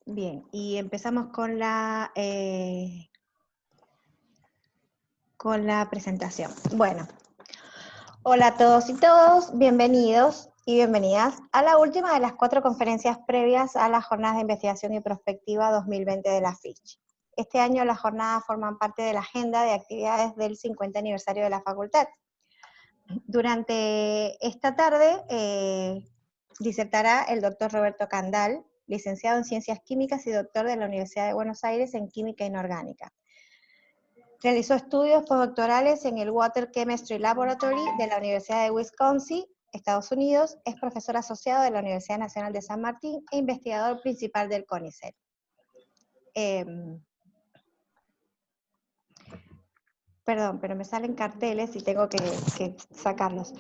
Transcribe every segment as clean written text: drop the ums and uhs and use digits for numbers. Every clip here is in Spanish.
Bien, y empezamos con la presentación. Bueno, hola a todos y todas, bienvenidos y bienvenidas a la última de las 4 conferencias previas a las jornadas de investigación y prospectiva 2020 de la FICH. Este año las jornadas forman parte de la agenda de actividades del 50 aniversario de la facultad. Durante esta tarde disertará el doctor Roberto Candal, licenciado en Ciencias Químicas y doctor de la Universidad de Buenos Aires en Química Inorgánica. Realizó estudios postdoctorales en el Water Chemistry Laboratory de la Universidad de Wisconsin, Estados Unidos, es profesor asociado de la Universidad Nacional de San Martín e investigador principal del CONICET. Perdón, pero me salen carteles y tengo que sacarlos.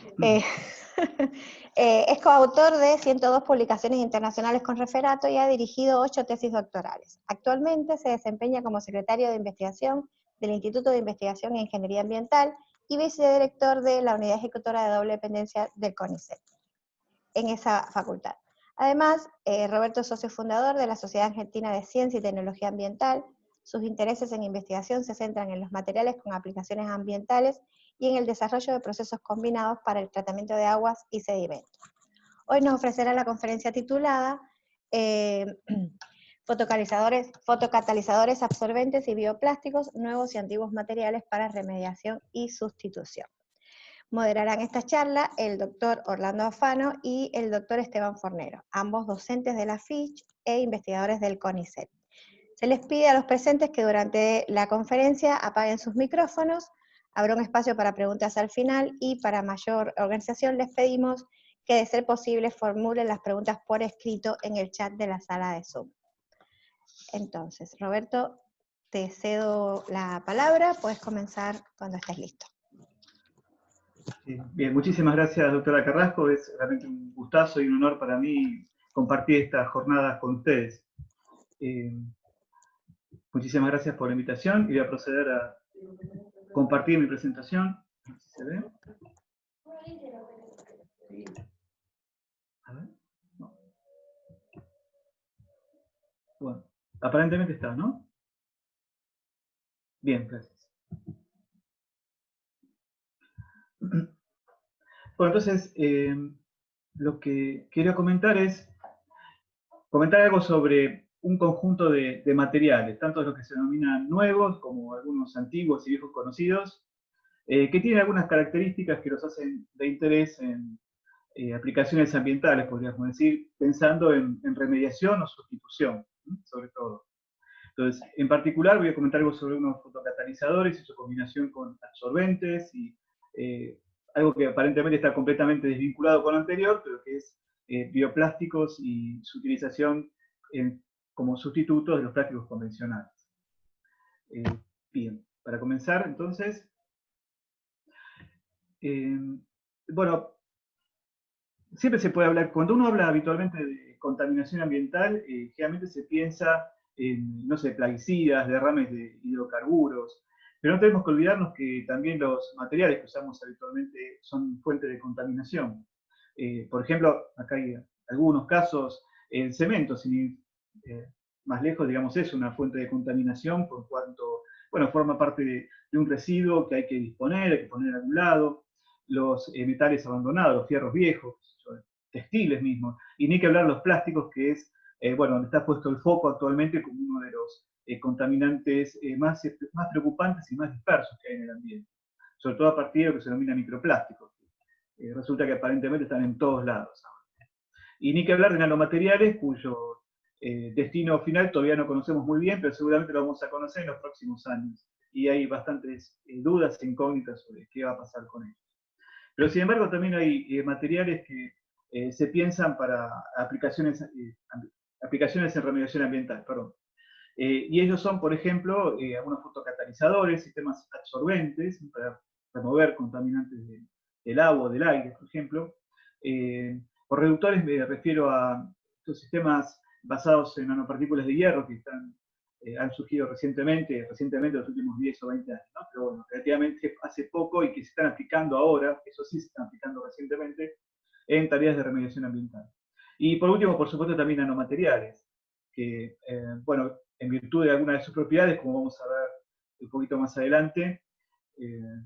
Es coautor de 102 publicaciones internacionales con referato y ha dirigido 8 tesis doctorales. Actualmente se desempeña como secretario de investigación del Instituto de Investigación en Ingeniería Ambiental y vicedirector de la Unidad Ejecutora de Doble Dependencia del CONICET, en esa facultad. Además, Roberto es socio fundador de la Sociedad Argentina de Ciencia y Tecnología Ambiental. Sus intereses en investigación se centran en los materiales con aplicaciones ambientales y en el desarrollo de procesos combinados para el tratamiento de aguas y sedimentos. Hoy nos ofrecerá la conferencia titulada Fotocatalizadores absorbentes y bioplásticos, nuevos y antiguos materiales para remediación y sustitución. Moderarán esta charla el doctor Orlando Alfano y el doctor Esteban Fornero, ambos docentes de la FICH e investigadores del CONICET. Se les pide a los presentes que durante la conferencia apaguen sus micrófonos, habrá un espacio para preguntas al final y para mayor organización les pedimos que de ser posible formulen las preguntas por escrito en el chat de la sala de Zoom. Entonces, Roberto, te cedo la palabra, puedes comenzar cuando estés listo. Bien, muchísimas gracias, doctora Carrasco. Es realmente un gustazo y un honor para mí compartir estas jornadas con ustedes. Muchísimas gracias por la invitación y voy a proceder a compartir mi presentación. A ver si se ve. A ver. No. Bueno, aparentemente está, ¿no? Bien, gracias. Bueno, entonces, lo que quería comentar es algo sobre un conjunto de materiales, tanto los que se denominan nuevos como algunos antiguos y viejos conocidos, que tienen algunas características que los hacen de interés en aplicaciones ambientales, podríamos decir, pensando en remediación o sustitución, sobre todo. Entonces, en particular voy a comentar algo sobre unos fotocatalizadores y su combinación con absorbentes y algo que aparentemente está completamente desvinculado con lo anterior, pero que es bioplásticos y su utilización como sustitutos de los plásticos convencionales. Bien, para comenzar, entonces, bueno, siempre se puede hablar, cuando uno habla habitualmente de contaminación ambiental, generalmente se piensa en, no sé, plaguicidas, derrames de hidrocarburos, pero no tenemos que olvidarnos que también los materiales que usamos habitualmente son fuente de contaminación. Por ejemplo, acá hay algunos casos, el cemento, sin ir más lejos, digamos, es una fuente de contaminación por cuanto, bueno, forma parte de un residuo que hay que disponer, hay que poner a algún lado. Los metales abandonados, los fierros viejos, textiles mismos, y ni que hablar los plásticos, que es, bueno, donde está puesto el foco actualmente como uno de los contaminantes más preocupantes y más dispersos que hay en el ambiente, sobre todo a partir de lo que se denomina microplásticos. Resulta que aparentemente están en todos lados. Y ni que hablar de nanomateriales, cuyo destino final todavía no conocemos muy bien, pero seguramente lo vamos a conocer en los próximos años. Y hay bastantes dudas e incógnitas sobre qué va a pasar con ellos. Pero sin embargo también hay materiales que se piensan para aplicaciones en remediación ambiental, perdón. Y ellos son, por ejemplo, algunos fotocatalizadores, sistemas absorbentes para remover contaminantes del agua o del aire, por ejemplo. Por reductores me refiero a estos sistemas basados en nanopartículas de hierro que han surgido recientemente, los últimos 10 o 20 años, ¿no? Pero bueno, relativamente hace poco y que se están aplicando ahora, eso sí se están aplicando recientemente, en tareas de remediación ambiental. Y por último, por supuesto, también nanomateriales, que, bueno, en virtud de algunas de sus propiedades, como vamos a ver un poquito más adelante,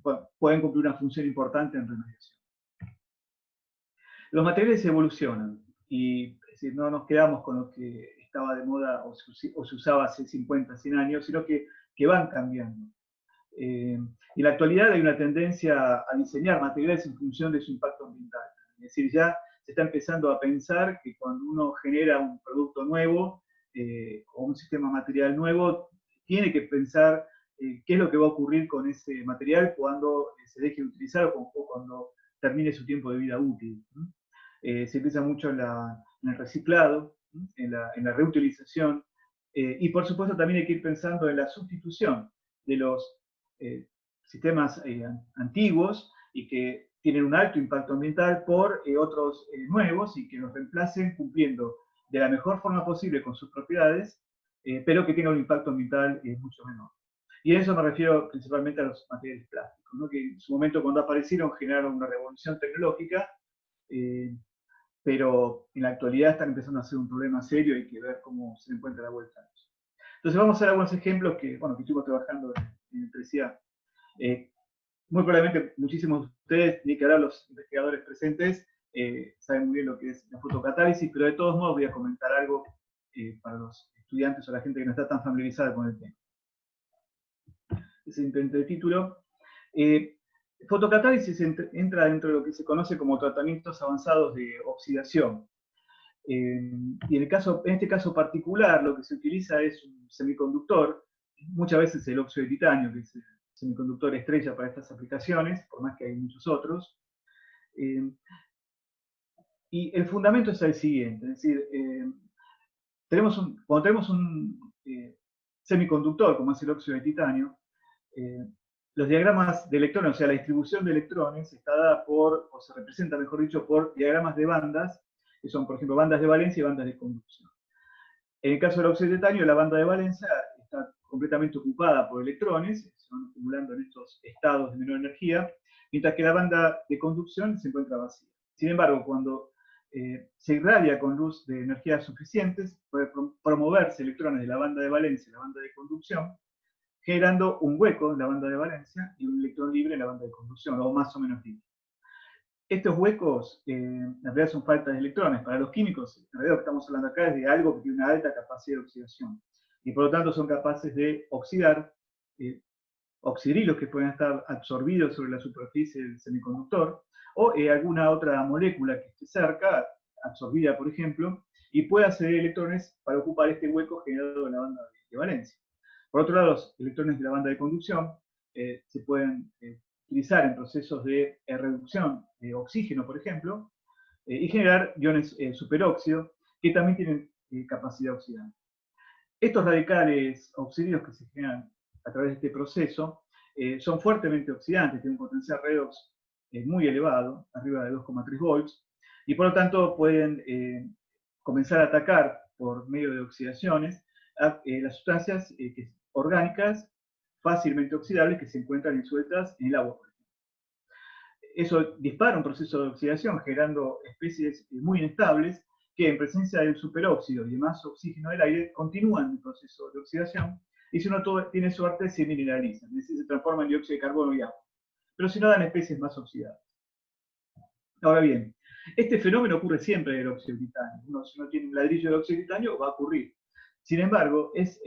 bueno, pueden cumplir una función importante en remediación. Los materiales evolucionan y es decir, no nos quedamos con lo que estaba de moda o se usaba hace 50, 100 años, sino que van cambiando. Y en la actualidad hay una tendencia a diseñar materiales en función de su impacto ambiental. Es decir, ya se está empezando a pensar que cuando uno genera un producto nuevo o un sistema material nuevo, tiene que pensar qué es lo que va a ocurrir con ese material cuando se deje de utilizar o cuando termine su tiempo de vida útil. Se piensa mucho en el reciclado, en la reutilización, y por supuesto también hay que ir pensando en la sustitución de los sistemas antiguos y que tienen un alto impacto ambiental por otros nuevos y que los reemplacen cumpliendo de la mejor forma posible con sus propiedades, pero que tengan un impacto ambiental mucho menor. Y a eso me refiero principalmente a los materiales plásticos, ¿no? Que en su momento cuando aparecieron generaron una revolución tecnológica, pero en la actualidad están empezando a ser un problema serio y hay que ver cómo se encuentra la vuelta a eso. Entonces vamos a ver algunos ejemplos que, bueno, que estuvimos trabajando en electricidad. Muy probablemente muchísimos de ustedes, ni que hablar los investigadores presentes, saben muy bien lo que es la fotocatálisis, pero de todos modos voy a comentar algo para los estudiantes o la gente que no está tan familiarizada con el tema. Ese intento de título. Fotocatálisis entra dentro de lo que se conoce como tratamientos avanzados de oxidación. Y en este caso particular, lo que se utiliza es un semiconductor, muchas veces el óxido de titanio, que es el semiconductor estrella para estas aplicaciones, por más que hay muchos otros. Y el fundamento es el siguiente, es decir, cuando tenemos un semiconductor, como es el óxido de titanio, los diagramas de electrones, o sea, la distribución de electrones, está dada por, o se representa, mejor dicho, por diagramas de bandas, que son, por ejemplo, bandas de valencia y bandas de conducción. En el caso del óxido de titanio, la banda de valencia está completamente ocupada por electrones, se van acumulando en estos estados de menor energía, mientras que la banda de conducción se encuentra vacía. Sin embargo, cuando se irradia con luz de energías suficientes, puede promoverse electrones de la banda de valencia y la banda de conducción, generando un hueco en la banda de valencia y un electrón libre en la banda de conducción, o más o menos libre. Estos huecos, en realidad son faltas de electrones. Para los químicos, en realidad lo que estamos hablando acá es de algo que tiene una alta capacidad de oxidación. Y por lo tanto son capaces de oxidar oxidrilos que pueden estar absorbidos sobre la superficie del semiconductor, o alguna otra molécula que esté cerca, absorbida por ejemplo, y pueda ceder electrones para ocupar este hueco generado en la banda de valencia. Por otro lado, los electrones de la banda de conducción se pueden utilizar en procesos de reducción de oxígeno, por ejemplo, y generar iones superóxido, que también tienen capacidad oxidante. Estos radicales oxígenos que se generan a través de este proceso son fuertemente oxidantes, tienen un potencial redox muy elevado, arriba de 2,3 volts, y por lo tanto pueden comenzar a atacar por medio de oxidaciones a las sustancias orgánicas fácilmente oxidables que se encuentran disueltas en el agua. Eso dispara un proceso de oxidación generando especies muy inestables que en presencia del superóxido y de más oxígeno del aire continúan el proceso de oxidación y si uno tiene suerte se mineralizan, es decir, se transforman en dióxido de carbono y agua. Pero si no dan especies más oxidadas. Ahora bien, este fenómeno ocurre siempre en el óxido de titanio. Si uno tiene un ladrillo de óxido de titanio va a ocurrir. Sin embargo, es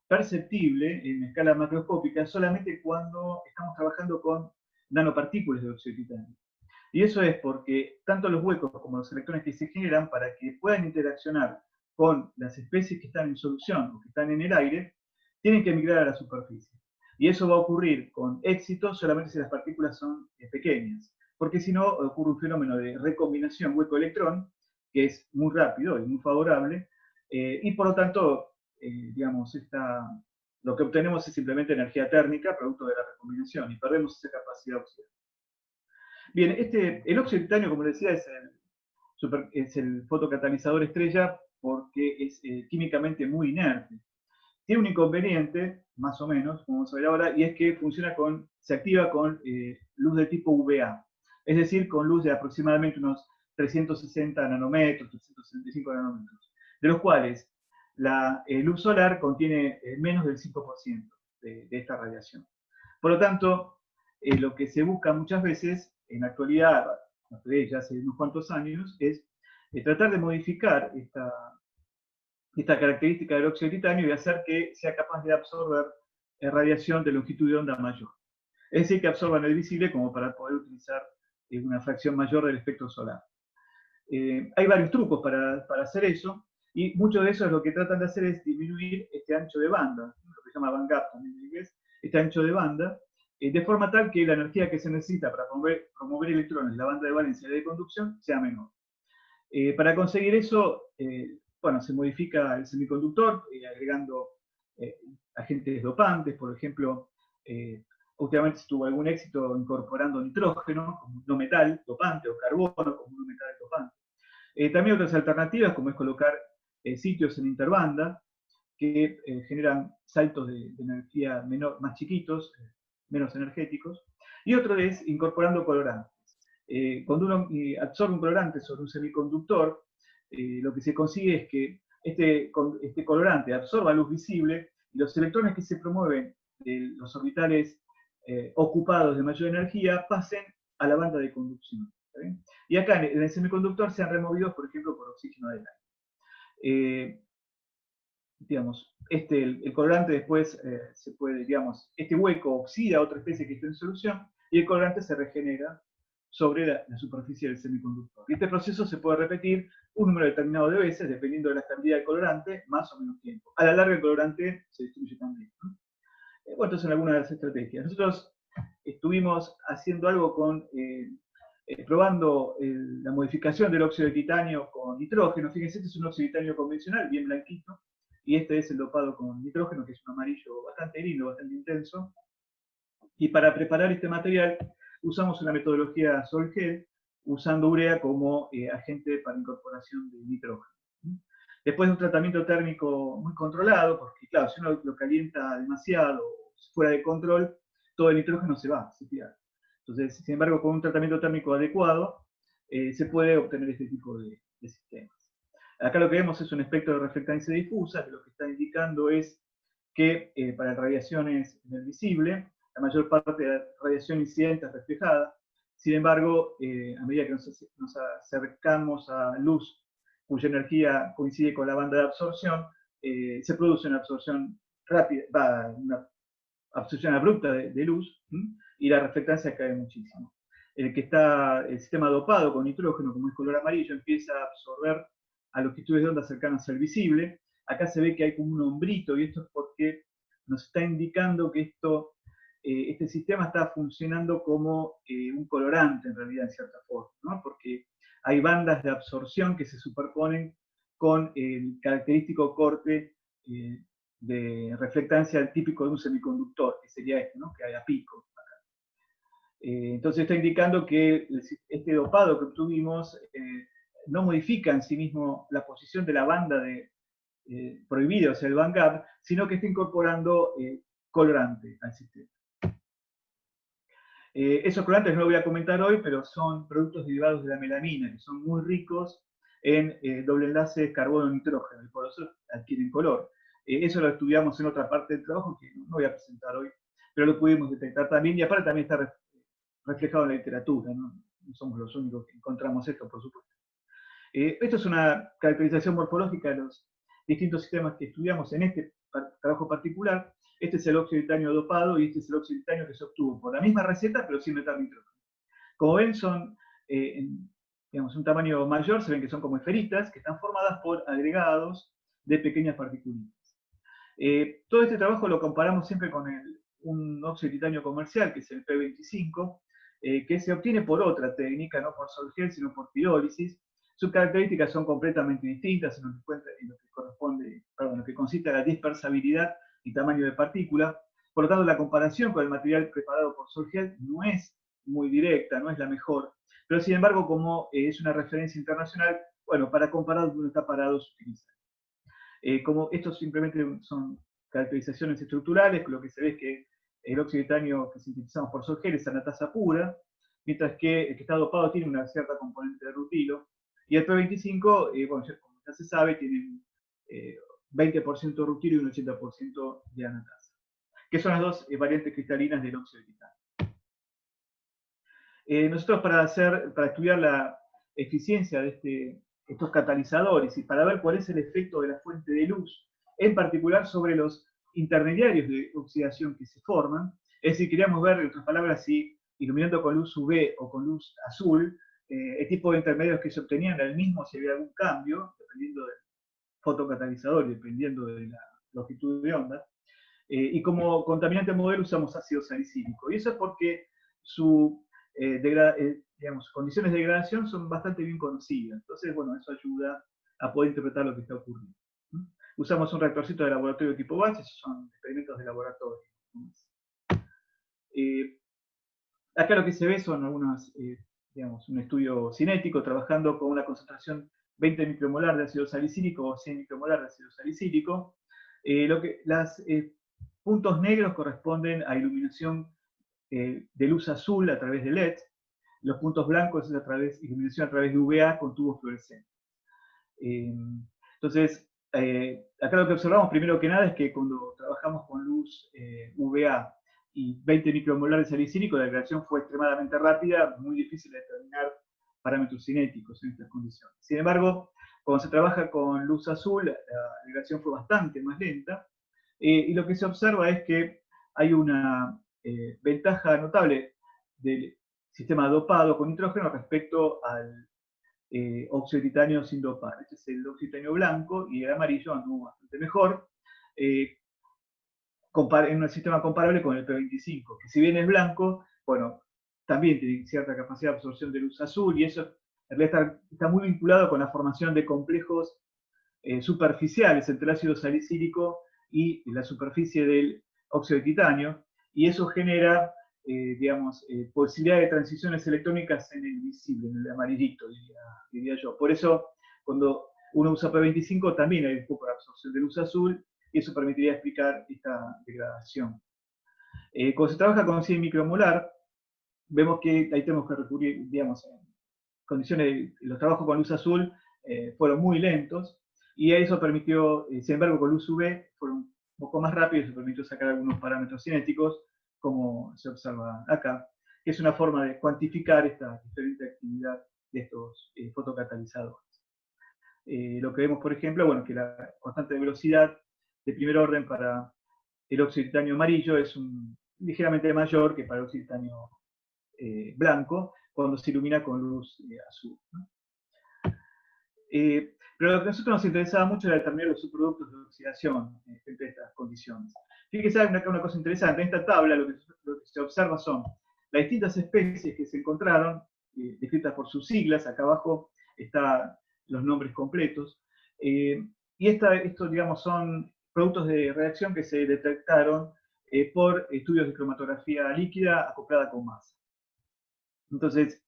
perceptible en escala macroscópica solamente cuando estamos trabajando con nanopartículas de óxido de titanio. Y eso es porque tanto los huecos como los electrones que se generan para que puedan interaccionar con las especies que están en solución o que están en el aire, tienen que migrar a la superficie. Y eso va a ocurrir con éxito solamente si las partículas son pequeñas, porque si no ocurre un fenómeno de recombinación hueco-electrón, que es muy rápido y muy favorable, y por lo tanto, digamos, lo que obtenemos es simplemente energía térmica, producto de la recombinación, y perdemos esa capacidad oxidante. Bien, el óxido de titanio, como les decía, es el fotocatalizador estrella porque es químicamente muy inerte. Tiene un inconveniente, más o menos, como vamos a ver ahora, y es que se activa con luz de tipo UVA, es decir, con luz de aproximadamente unos 360 nanómetros, 365 nanómetros, de los cuales la luz solar contiene menos del 5% de esta radiación. Por lo tanto, lo que se busca muchas veces, en la actualidad, ya hace unos cuantos años, es tratar de modificar esta característica del óxido de titanio y hacer que sea capaz de absorber radiación de longitud de onda mayor. Es decir, que absorban el visible como para poder utilizar una fracción mayor del espectro solar. Hay varios trucos para hacer eso, y mucho de eso es lo que tratan de hacer es disminuir este ancho de banda, lo que se llama bandgap también en inglés, este ancho de banda, de forma tal que la energía que se necesita para promover electrones en la banda de valencia y de conducción sea menor. Para conseguir eso, bueno, se modifica el semiconductor agregando agentes dopantes, por ejemplo, últimamente tuvo algún éxito incorporando nitrógeno como no metal dopante o carbono como no metal dopante. También otras alternativas, como es colocar sitios en interbanda, que generan saltos de energía menor, más chiquitos, menos energéticos. Y otro es incorporando colorantes. Cuando uno absorbe un colorante sobre un semiconductor, lo que se consigue es que este colorante absorba luz visible y los electrones que se promueven de los orbitales ocupados de mayor energía pasen a la banda de conducción. Y acá en el semiconductor se han removido, por ejemplo, por oxígeno del aire. Digamos, el colorante después se puede, digamos, este hueco oxida a otra especie que está en solución y el colorante se regenera sobre la superficie del semiconductor. Y este proceso se puede repetir un número determinado de veces, dependiendo de la estabilidad del colorante, más o menos tiempo. A la larga el colorante se destruye también, ¿no? Bueno, estas son algunas de las estrategias. Nosotros estuvimos haciendo algo con, probando la modificación del óxido de titanio con nitrógeno. Fíjense, este es un óxido de titanio convencional, bien blanquito, y este es el dopado con nitrógeno, que es un amarillo bastante lindo, bastante intenso. Y para preparar este material usamos una metodología Sol-Gel, usando urea como agente para incorporación de nitrógeno. Después de un tratamiento térmico muy controlado, porque claro, si uno lo calienta demasiado, fuera de control, todo el nitrógeno se va, se pierde. Entonces, sin embargo, con un tratamiento térmico adecuado, se puede obtener este tipo de sistemas. Acá lo que vemos es un espectro de reflectancia difusa, que lo que está indicando es que para radiaciones en el visible, la mayor parte de la radiación incidente es reflejada. Sin embargo, a medida que nos acercamos a luz cuya energía coincide con la banda de absorción, se produce una absorción rápida, una absorción abrupta de luz, y la reflectancia cae muchísimo. El sistema dopado con nitrógeno, como es color amarillo, empieza a absorber a longitudes de onda cercanas al visible. Acá se ve que hay como un hombrito, y esto es porque nos está indicando que este sistema está funcionando como un colorante, en realidad, en cierta forma, ¿no? Porque hay bandas de absorción que se superponen con el característico corte de reflectancia típico de un semiconductor, que sería este, ¿no? Que haya pico. Entonces está indicando que este dopado que obtuvimos no modifica en sí mismo la posición de la banda prohibida, o sea, el bandgap, sino que está incorporando colorante al sistema. Esos colorantes no lo voy a comentar hoy, pero son productos derivados de la melamina, que son muy ricos en doble enlace carbono-nitrógeno, y por eso adquieren color. Eso lo estudiamos en otra parte del trabajo, que no voy a presentar hoy, pero lo pudimos detectar también, y aparte también está reflejado en la literatura, ¿no? No somos los únicos que encontramos esto, por supuesto. Esto es una caracterización morfológica de los distintos sistemas que estudiamos en este trabajo particular. Este es el óxido de titanio dopado y este es el óxido de titanio que se obtuvo por la misma receta, pero sin metal nitrógeno. Como ven, son digamos, un tamaño mayor, se ven que son como esferitas, que están formadas por agregados de pequeñas partículas. Todo este trabajo lo comparamos siempre con un óxido de titanio comercial, que es el P25, que se obtiene por otra técnica, no por Sol-Gel, sino por pirólisis. Sus características son completamente distintas en lo que consiste en la dispersabilidad y tamaño de partícula. Por lo tanto, la comparación con el material preparado por Sol-Gel no es muy directa, no es la mejor. Pero sin embargo, como es una referencia internacional, bueno, para comparar donde uno está parado se utiliza. Como estos simplemente son caracterizaciones estructurales, lo que se ve es que el óxido de titanio que sintetizamos por Sol-Gel es anatasa pura, mientras que el que está dopado tiene una cierta componente de rutilo, y el P25, bueno, como ya se sabe, tiene 20% rutilo y un 80% de anatasa, que son las dos variantes cristalinas del óxido de titanio. Nosotros para estudiar la eficiencia de estos catalizadores y para ver cuál es el efecto de la fuente de luz, en particular sobre los intermediarios de oxidación que se forman, es decir, queríamos ver, en otras palabras, si iluminando con luz UV o con luz azul, el tipo de intermediarios que se obtenían era el mismo, si había algún cambio, dependiendo del fotocatalizador y dependiendo de la longitud de onda. Y como contaminante modelo usamos ácido salicílico. Y eso es porque sus condiciones de degradación son bastante bien conocidas. Entonces, bueno, eso ayuda a poder interpretar lo que está ocurriendo. Usamos un reactorcito de laboratorio tipo batch, esos son experimentos de laboratorio. Acá lo que se ve son algunos, un estudio cinético trabajando con una concentración 20 micromolar de ácido salicílico o 100 micromolar de ácido salicílico. Los puntos negros corresponden a iluminación de luz azul a través de LED. Los puntos blancos es iluminación a través de UVA con tubos fluorescentes. Entonces, acá lo que observamos primero que nada es que cuando trabajamos con luz UVA y 20 micromolar de salicílico, la degradación fue extremadamente rápida, muy difícil de determinar parámetros cinéticos en estas condiciones. Sin embargo, cuando se trabaja con luz azul, la degradación fue bastante más lenta, y lo que se observa es que hay una ventaja notable del sistema dopado con nitrógeno respecto al óxido de titanio sin dopar. Este es el óxido de titanio blanco y el amarillo anduvo bastante mejor, en un sistema comparable con el P25, que si bien es blanco, bueno, también tiene cierta capacidad de absorción de luz azul, y eso en realidad está muy vinculado con la formación de complejos superficiales entre el ácido salicílico y la superficie del óxido de titanio, y eso genera, posibilidad de transiciones electrónicas en el visible, en el amarillito, diría yo. Por eso, cuando uno usa P25, también hay un poco de absorción de luz azul, y eso permitiría explicar esta degradación. Cuando se trabaja con 100 micromolar, vemos que ahí tenemos que recurrir, en condiciones, los trabajos con luz azul fueron muy lentos, y eso permitió, sin embargo, con luz UV fueron un poco más rápidos, y se permitió sacar algunos parámetros cinéticos, como se observa acá, que es una forma de cuantificar esta diferente actividad de estos fotocatalizadores. Lo que vemos, por ejemplo, bueno, que la constante de velocidad de primer orden para el óxido de titanio amarillo es ligeramente mayor que para el óxido de titanio blanco, cuando se ilumina con luz azul, ¿no? Pero lo que a nosotros nos interesaba mucho era determinar los subproductos de oxidación frente a estas condiciones. Fíjense acá una cosa interesante, en esta tabla lo que se observa son las distintas especies que se encontraron, descritas por sus siglas. Acá abajo están los nombres completos, y estos, digamos, son productos de reacción que se detectaron por estudios de cromatografía líquida acoplada con masa. Entonces,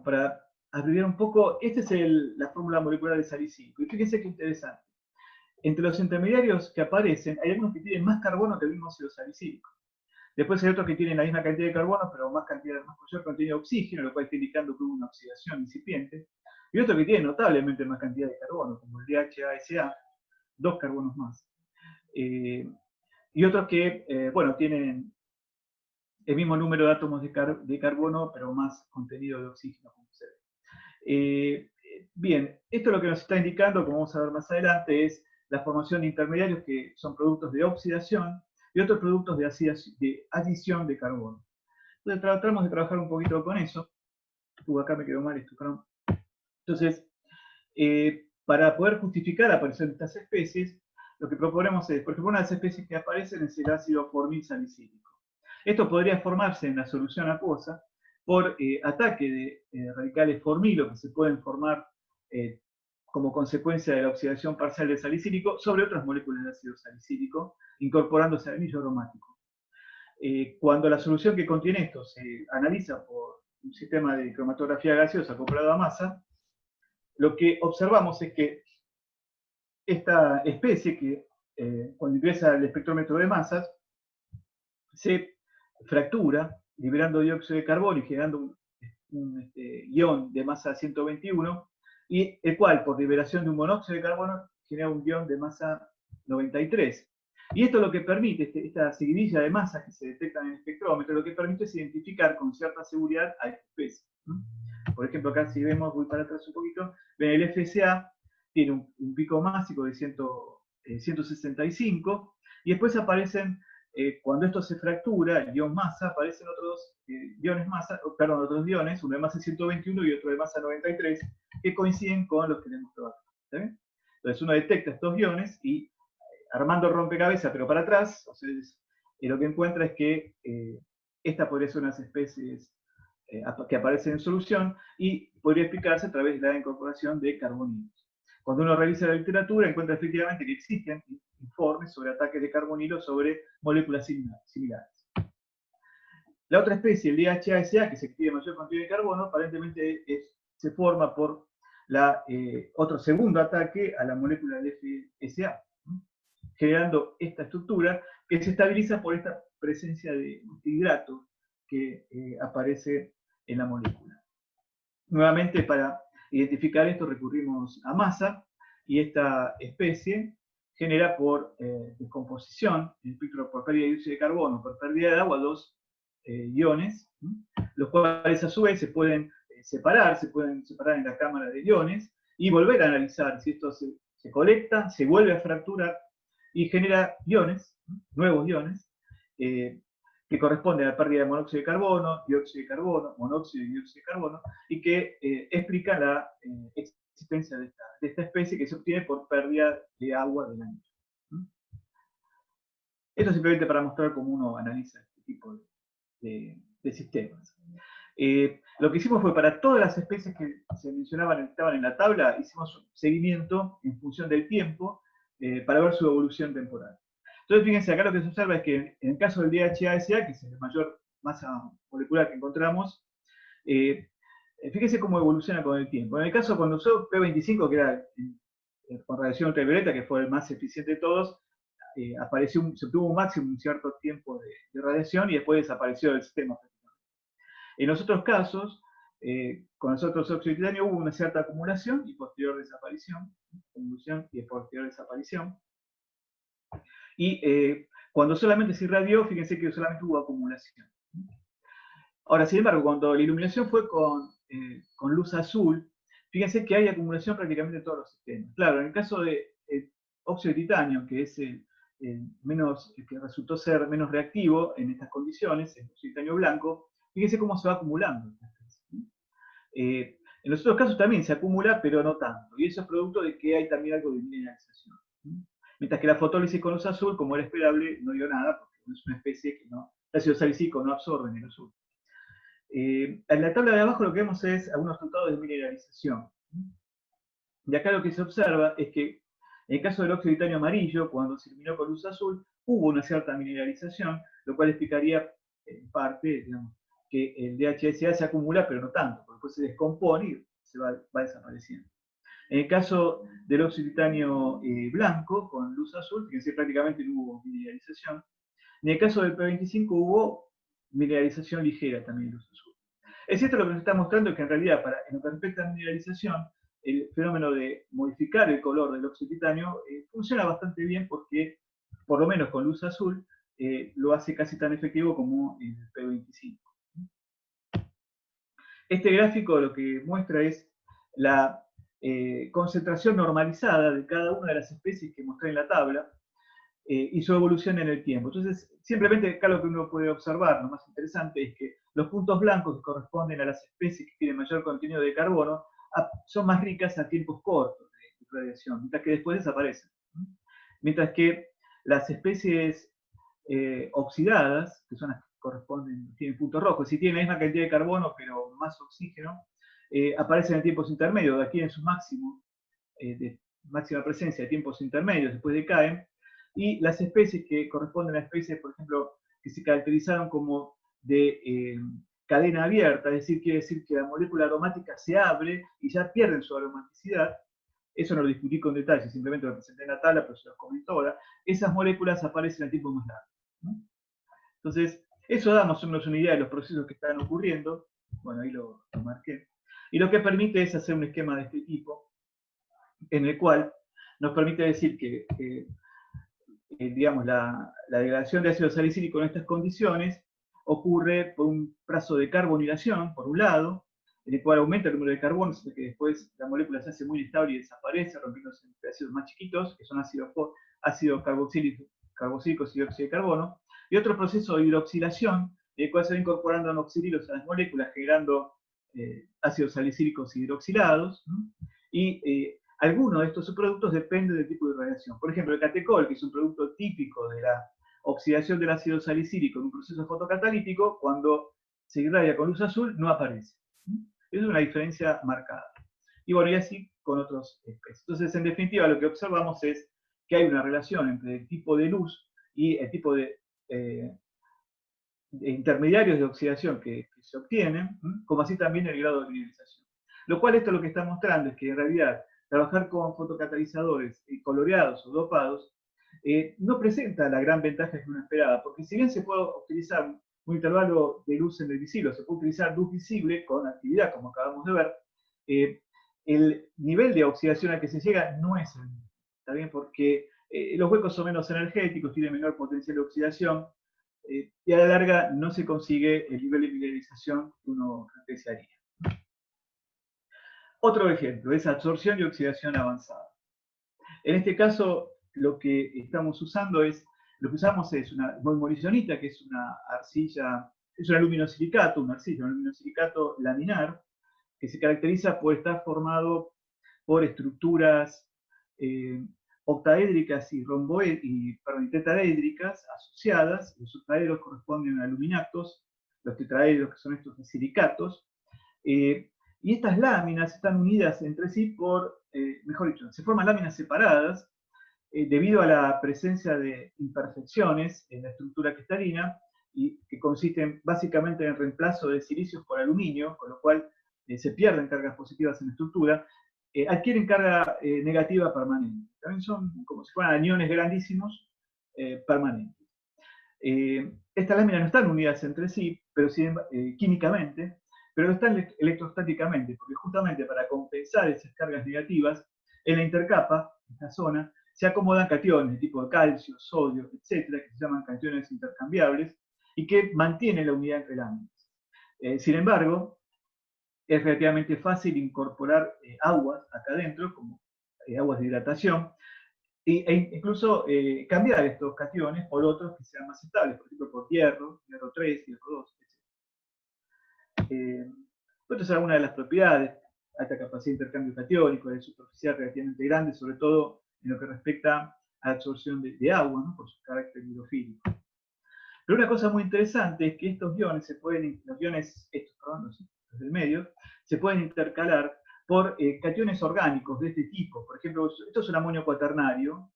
para abreviar un poco, esta es la fórmula molecular de salicílico. Y fíjense qué interesante. Entre los intermediarios que aparecen, hay algunos que tienen más carbono que el mismo óxido salicílico. Después hay otros que tienen la misma cantidad de carbono, pero más mayor cantidad de oxígeno, lo cual está indicando que hubo una oxidación incipiente. Y otros que tienen notablemente más cantidad de carbono, como el DHASA, 2 carbonos más. Y otros que, bueno, tienen el mismo número de átomos de carbono, pero más contenido de oxígeno, como se ve. Bien, esto lo que nos está indicando, como vamos a ver más adelante, es la formación de intermediarios que son productos de oxidación y otros productos de adición de carbono. Entonces tratamos de trabajar un poquito con eso. Acá me quedó mal esto, perdón. Entonces, para poder justificar la aparición de estas especies, lo que proponemos es, por ejemplo, una de las especies que aparecen es el ácido formil salicílico. Esto podría formarse en la solución acuosa por ataque de radicales formilo que se pueden formar como consecuencia de la oxidación parcial del salicílico sobre otras moléculas de ácido salicílico, incorporándose al anillo aromático. Cuando la solución que contiene esto se analiza por un sistema de cromatografía gaseosa acoplado a masa, lo que observamos es que esta especie, que cuando ingresa al espectrómetro de masas, se fractura, liberando dióxido de carbono y generando un ion de masa 121, y el cual, por liberación de un monóxido de carbono, genera un ion de masa 93. Y esto lo que permite, esta seguidilla de masas que se detectan en el espectrómetro, lo que permite es identificar con cierta seguridad a esta especie. Por ejemplo, acá si vemos, voy para atrás un poquito, ven el FSA, tiene un pico másico de 165, y después aparecen, cuando esto se fractura, el ion masa, aparecen otros iones masa, perdón, otros iones, uno de masa 121 y otro de masa 93, que coinciden con los que tenemos probado. ¿Está bien? Entonces uno detecta estos iones y armando el rompecabezas, pero para atrás, entonces, lo que encuentra es que esta podría ser unas especies que aparecen en solución y podría explicarse a través de la incorporación de carbonilos. Cuando uno revisa la literatura, encuentra efectivamente que existen informes sobre ataques de carbonilo sobre moléculas similares. La otra especie, el DHASA, que se activa mayor cantidad de carbono, aparentemente se forma por otro segundo ataque a la molécula del FSA, generando esta estructura que se estabiliza por esta presencia de multihidrato que aparece en la molécula. Nuevamente, para identificar esto recurrimos a masa, y esta especie genera por descomposición, en el espectro por pérdida de dióxido de carbono, por pérdida de agua, dos iones, los cuales a su vez se pueden separar en la cámara de iones, y volver a analizar si esto se colecta, se vuelve a fracturar, y genera iones, nuevos iones, que corresponden a la pérdida de monóxido de carbono, dióxido de carbono, monóxido y dióxido de carbono, y que explica la existencia de esta especie, que se obtiene por pérdida de agua del anillo. Esto simplemente para mostrar cómo uno analiza este tipo de sistemas. Lo que hicimos fue, para todas las especies que se mencionaban, estaban en la tabla, hicimos un seguimiento en función del tiempo para ver su evolución temporal. Entonces, fíjense, acá lo que se observa es que en el caso del DHASA, que es la mayor masa molecular que encontramos, fíjense cómo evoluciona con el tiempo. En el caso cuando usó P25, que era con radiación ultravioleta, que fue el más eficiente de todos, se obtuvo un máximo un cierto tiempo de radiación y después desapareció del sistema. En los otros casos, con los otros óxidos de titanio hubo una cierta acumulación y posterior desaparición, convolución y posterior desaparición. Y cuando solamente se irradió, fíjense que solamente hubo acumulación. Ahora, sin embargo, cuando la iluminación fue con luz azul, fíjense que hay acumulación prácticamente en todos los sistemas. Claro, en el caso de óxido de titanio, que es el que resultó ser menos reactivo en estas condiciones, el óxido de titanio blanco, fíjense cómo se va acumulando. En los otros casos también se acumula, pero no tanto. Y eso es producto de que hay también algo de mineralización. Mientras que la fotólisis con luz azul, como era esperable, no dio nada, porque es una especie que no, el ácido salicílico no absorbe en el azul. En la tabla de abajo lo que vemos es algunos resultados de mineralización. Y acá lo que se observa es que en el caso del óxido de titanio amarillo, cuando se iluminó con luz azul, hubo una cierta mineralización, lo cual explicaría en parte, digamos, que el DHSA se acumula, pero no tanto, porque después se descompone y se va desapareciendo. En el caso del óxido de titanio blanco, con luz azul, fíjense, prácticamente no hubo mineralización. En el caso del P25 hubo mineralización ligera también de luz azul. Es cierto, lo que nos está mostrando es que en realidad, en lo que respecta a mineralización, el fenómeno de modificar el color del óxido de titanio funciona bastante bien, porque, por lo menos con luz azul, lo hace casi tan efectivo como el P25. Este gráfico lo que muestra es la concentración normalizada de cada una de las especies que mostré en la tabla y su evolución en el tiempo. Entonces, simplemente acá lo que uno puede observar, lo más interesante, es que los puntos blancos que corresponden a las especies que tienen mayor contenido de carbono son más ricas a tiempos cortos de radiación, mientras que después desaparecen. Mientras que las especies oxidadas, que son las que corresponden, tienen puntos rojos, si tienen la misma cantidad de carbono pero más oxígeno, aparecen en tiempos intermedios, adquieren su máximo de máxima presencia de tiempos intermedios, después decaen, y las especies que corresponden a especies, por ejemplo, que se caracterizaron como de cadena abierta, es decir, quiere decir que la molécula aromática se abre y ya pierden su aromaticidad. Eso no lo discutí con detalle, simplemente lo presenté en la tabla, pero se los comento ahora. Esas moléculas aparecen a tiempos más largos, ¿no? Entonces, eso da más o menos una idea de los procesos que están ocurriendo. Bueno, ahí lo marqué. Y lo que permite es hacer un esquema de este tipo, en el cual nos permite decir que digamos, la degradación de ácido salicílico en estas condiciones ocurre por un plazo de carbonilación, por un lado, en el cual aumenta el número de carbonos, que después la molécula se hace muy inestable y desaparece, rompiéndose en pedacitos más chiquitos, que son ácidos carboxílicos y dióxido de carbono, y otro proceso de hidroxilación, en el cual se va incorporando anoxidrilos a las moléculas, generando ácidos salicílicos hidroxilados, y algunos de estos subproductos dependen del tipo de radiación. Por ejemplo, el catecol, que es un producto típico de la oxidación del ácido salicílico en un proceso fotocatalítico, cuando se irradia con luz azul, no aparece. Es una diferencia marcada. Y bueno, y así con otros especies. Entonces, en definitiva, lo que observamos es que hay una relación entre el tipo de luz y el tipo de intermediarios de oxidación que se obtienen, como así también el grado de mineralización. Lo cual esto lo que está mostrando es que en realidad trabajar con fotocatalizadores coloreados o dopados no presenta la gran ventaja que uno esperaba, porque si bien se puede utilizar un intervalo de luz en el visible, se puede utilizar luz visible con actividad, como acabamos de ver, el nivel de oxidación al que se llega no es el mismo, ¿está bien? Porque los huecos son menos energéticos, tienen menor potencial de oxidación, y a la larga no se consigue el nivel de mineralización que uno desearía. Otro ejemplo es absorción y oxidación avanzada. En este caso, lo que usamos es una molibdenita, que es una arcilla, es un aluminosilicato, un aluminosilicato laminar, que se caracteriza por estar formado por estructuras octaédricas y tetraédricas asociadas. Los octaedros corresponden a aluminatos, los tetraedros, que son estos silicatos, y estas láminas están unidas entre sí por, mejor dicho, se forman láminas separadas debido a la presencia de imperfecciones en la estructura cristalina, y que consisten básicamente en el reemplazo de silicios por aluminio, con lo cual se pierden cargas positivas en la estructura, adquieren carga negativa permanente. También son como si fueran aniones grandísimos permanentes. Estas láminas no están unidas entre sí, pero sí químicamente, pero están electrostáticamente, porque justamente para compensar esas cargas negativas, en la intercapa, en esta zona, se acomodan cationes de tipo de calcio, sodio, etcétera, que se llaman cationes intercambiables, y que mantienen la unidad entre láminas. Sin embargo, es relativamente fácil incorporar aguas acá adentro, como aguas de hidratación, e incluso cambiar estos cationes por otros que sean más estables, por ejemplo, por hierro 3, hierro 2, etc. Estas son algunas de las propiedades: alta capacidad de intercambio catiónico, de superficial relativamente grande, sobre todo en lo que respecta a la absorción de agua, ¿no? Por su carácter hidrofílico. Pero una cosa muy interesante es que estos iones los del medio, se pueden intercalar por cationes orgánicos de este tipo. Por ejemplo, esto es un amonio cuaternario,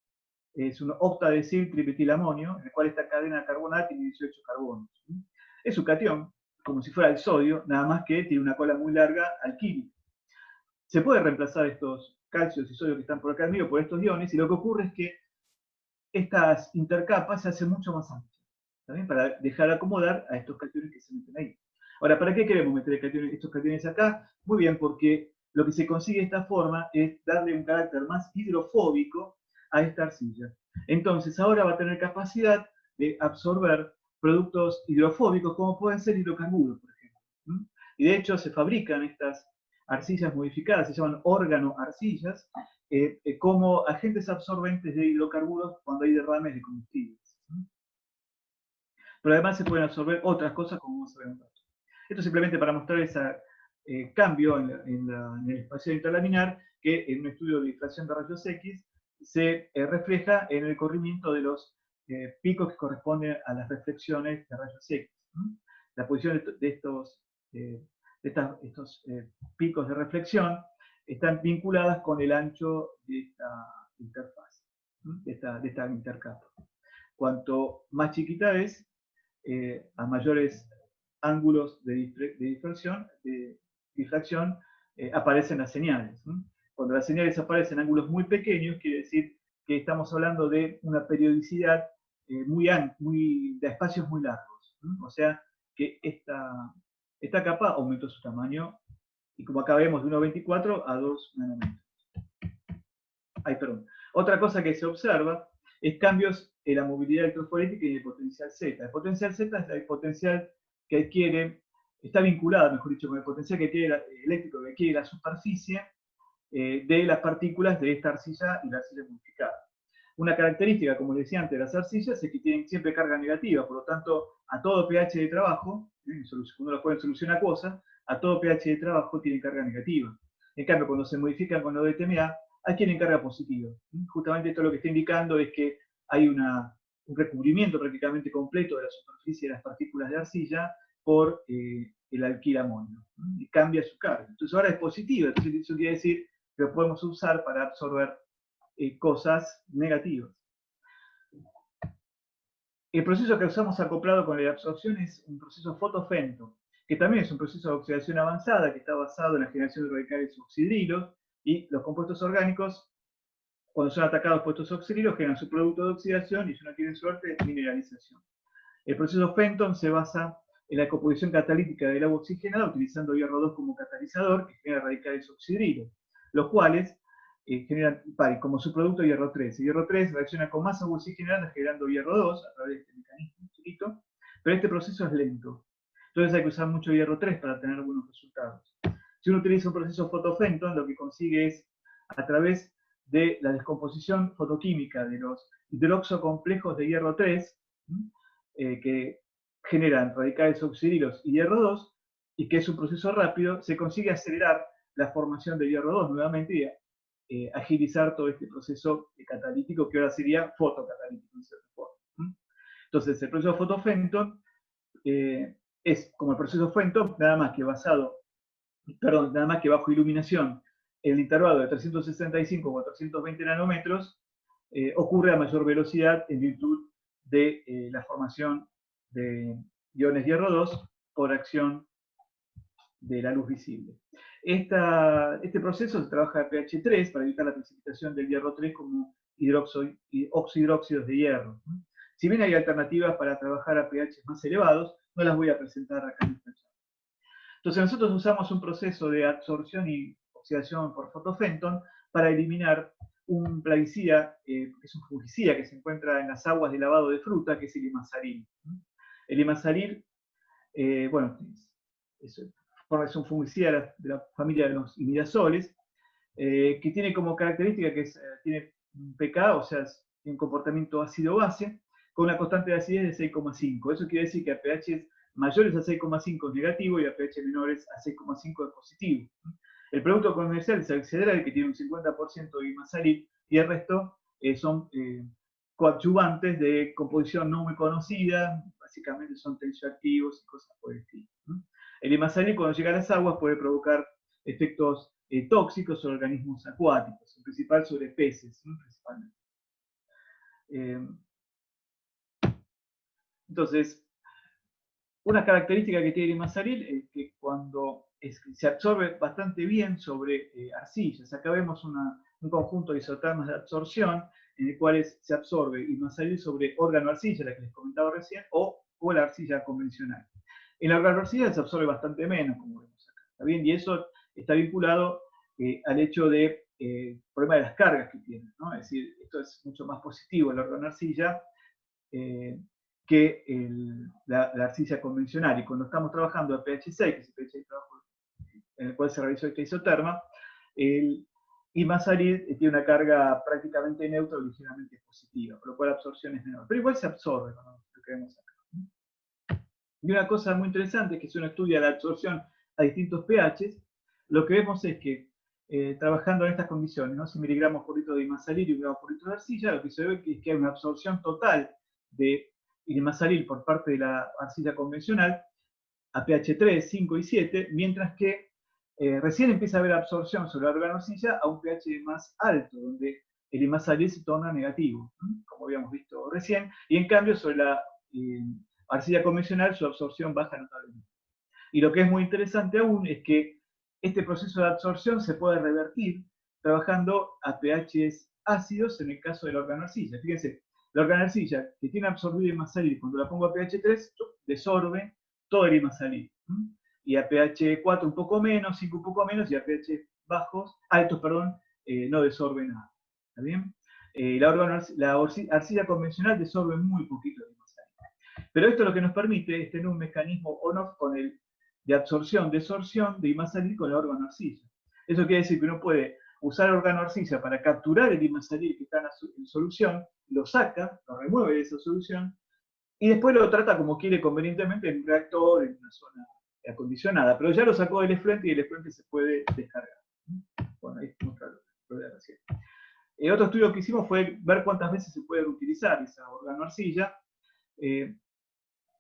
es un octadesil tripetilamonio, en el cual esta cadena carbonada tiene 18 carbonos. Es un catión, como si fuera el sodio, nada más que tiene una cola muy larga alquílica. Se puede reemplazar estos calcios y sodios que están por acá en medio por estos iones, y lo que ocurre es que estas intercapas se hacen mucho más anchas, ¿también? Para dejar acomodar a estos cationes que se meten ahí. Ahora, ¿para qué queremos meter estos cationes acá? Muy bien, porque lo que se consigue de esta forma es darle un carácter más hidrofóbico a esta arcilla. Entonces, ahora va a tener capacidad de absorber productos hidrofóbicos, como pueden ser hidrocarburos, por ejemplo. Y de hecho, se fabrican estas arcillas modificadas, se llaman órgano-arcillas, como agentes absorbentes de hidrocarburos cuando hay derrames de combustibles. Pero además se pueden absorber otras cosas, como vamos a ver en un rato. Esto simplemente para mostrar ese cambio en el espacio interlaminar, que en un estudio de difracción de rayos X se refleja en el corrimiento de los picos que corresponden a las reflexiones de rayos X. La posición de estos picos de reflexión están vinculadas con el ancho de esta interfaz, de esta intercapa. Cuanto más chiquita es, a mayores ángulos de difracción, aparecen las señales. Cuando las señales aparecen en ángulos muy pequeños, quiere decir que estamos hablando de una periodicidad de espacios muy largos. O sea que esta capa aumentó su tamaño, y como acá vemos, de 1,24 a 2 nanómetros. Otra cosa que se observa es cambios en la movilidad electrofórica y en el potencial Z. El potencial Z es el potencial que adquiere, está vinculado, mejor dicho, con el potencial que adquiere eléctrico que adquiere la superficie de las partículas de esta arcilla y la arcilla modificada. Una característica, como decía antes, de las arcillas es que tienen siempre carga negativa, por lo tanto, a todo pH de trabajo, uno lo puede en solución acuosa, a todo pH de trabajo tiene carga negativa. En cambio, cuando se modifican con lo de TMA, adquieren carga positiva. Justamente esto lo que está indicando es que hay un recubrimiento prácticamente completo de la superficie de las partículas de arcilla por el alquilamonio, y cambia su carga. Entonces ahora es positivo, entonces eso quiere decir que lo podemos usar para absorber cosas negativas. El proceso que usamos acoplado con la absorción es un proceso fotofento, que también es un proceso de oxidación avanzada que está basado en la generación de radicales oxidrilos, y los compuestos orgánicos, cuando son atacados por estos oxidrilos, generan su producto de oxidación y, si no tienen suerte, mineralización. El proceso Fenton se basa en la composición catalítica del agua oxigenada utilizando hierro 2 como catalizador, que genera radicales oxidrilos, los cuales generan como subproducto hierro 3. El hierro 3 reacciona con más agua oxigenada generando hierro 2 a través de este mecanismo chiquito, pero este proceso es lento. Entonces hay que usar mucho hierro 3 para tener buenos resultados. Si uno utiliza un proceso fotofenton, lo que consigue es, a través de la descomposición fotoquímica de los hidroxocomplejos de hierro 3, que generan radicales oxidrilos y hierro 2, y que es un proceso rápido, se consigue acelerar la formación de hierro 2 nuevamente y agilizar todo este proceso catalítico que ahora sería fotocatalítico en cierta forma. Entonces el proceso fotofenton es como el proceso Fenton, nada más que bajo iluminación en el intervalo de 365 a 420 nanómetros, ocurre a mayor velocidad en virtud de la formación de iones hierro 2 por acción de la luz visible. Este proceso se trabaja a pH 3 para evitar la precipitación del hierro 3 como oxidróxidos de hierro. Si bien hay alternativas para trabajar a pH más elevados, no las voy a presentar acá en esta charla. Entonces nosotros usamos un proceso de absorción y oxidación por fotofenton para eliminar un plaguicida, que es un fungicida que se encuentra en las aguas de lavado de fruta, que es el imazalil. El imazalil, bueno, es un fungicida de la familia de los imidazoles, que tiene como característica que tiene un pK, o sea, tiene un comportamiento ácido-base, con una constante de acidez de 6,5. Eso quiere decir que a pH mayores a 6,5 es negativo y a pH menores a 6,5 es positivo. El producto comercial es Excedral, que tiene un 50% de imazalil, y el resto son coadyuvantes de composición no muy conocida, básicamente son tensioactivos y cosas por el estilo. El imazalil, cuando llega a las aguas, puede provocar efectos tóxicos sobre organismos acuáticos, en principal sobre peces, principalmente. Entonces, una característica que tiene el imazalil es que cuando se absorbe bastante bien sobre arcillas. Acá vemos un conjunto de isotermas de absorción en el cual se absorbe imazalil sobre órgano arcilla, la que les comentaba recién, o la arcilla convencional. En la órgano arcilla se absorbe bastante menos, como vemos acá. ¿Está bien? Y eso está vinculado al hecho de problema de las cargas que tiene, ¿no? Es decir, esto es mucho más positivo el órgano arcilla que la arcilla convencional. Y cuando estamos trabajando a pH 6, que es el pH de trabajo en el cual se realizó esta isoterma, el imazalil tiene una carga prácticamente neutra o ligeramente positiva, por lo cual la absorción es menor. Pero igual se absorbe, ¿no? Lo que vemos acá. Y una cosa muy interesante es que si uno estudia la absorción a distintos pHs, lo que vemos es que trabajando en estas condiciones, ¿no? 100 miligramos por litro de imazalil y 1 gramo por litro de arcilla, lo que se ve es que hay una absorción total de imazalil por parte de la arcilla convencional a pH 3, 5 y 7, mientras que recién empieza a haber absorción sobre la órgano arcilla a un pH más alto, donde el imazalil se torna negativo, como habíamos visto recién, y en cambio sobre la arcilla convencional su absorción baja notablemente. Y lo que es muy interesante aún es que este proceso de absorción se puede revertir trabajando a pHs ácidos en el caso del órgano arcilla. Fíjense, la órgano arcilla que tiene absorbido imazalil, cuando la pongo a pH 3, desorbe todo el imazalil. Y a pH 4 un poco menos, 5 un poco menos, y a pH altos, no desorbe nada. ¿Está bien? La arcilla convencional desorbe muy poquito de imasalí. Pero esto lo que nos permite es tener un mecanismo on-off de absorción-desorción de imasalí con la organoarcilla. Eso quiere decir que uno puede usar el organoarcilla para capturar el imasalí que está en solución, lo saca, lo remueve de esa solución, y después lo trata como quiere convenientemente en un reactor, en una zona acondicionada. Pero ya lo sacó del efluente y el efluente se puede descargar. Bueno, ahí muestra lo de recién. Otro estudio que hicimos fue ver cuántas veces se puede reutilizar esa organoarcilla.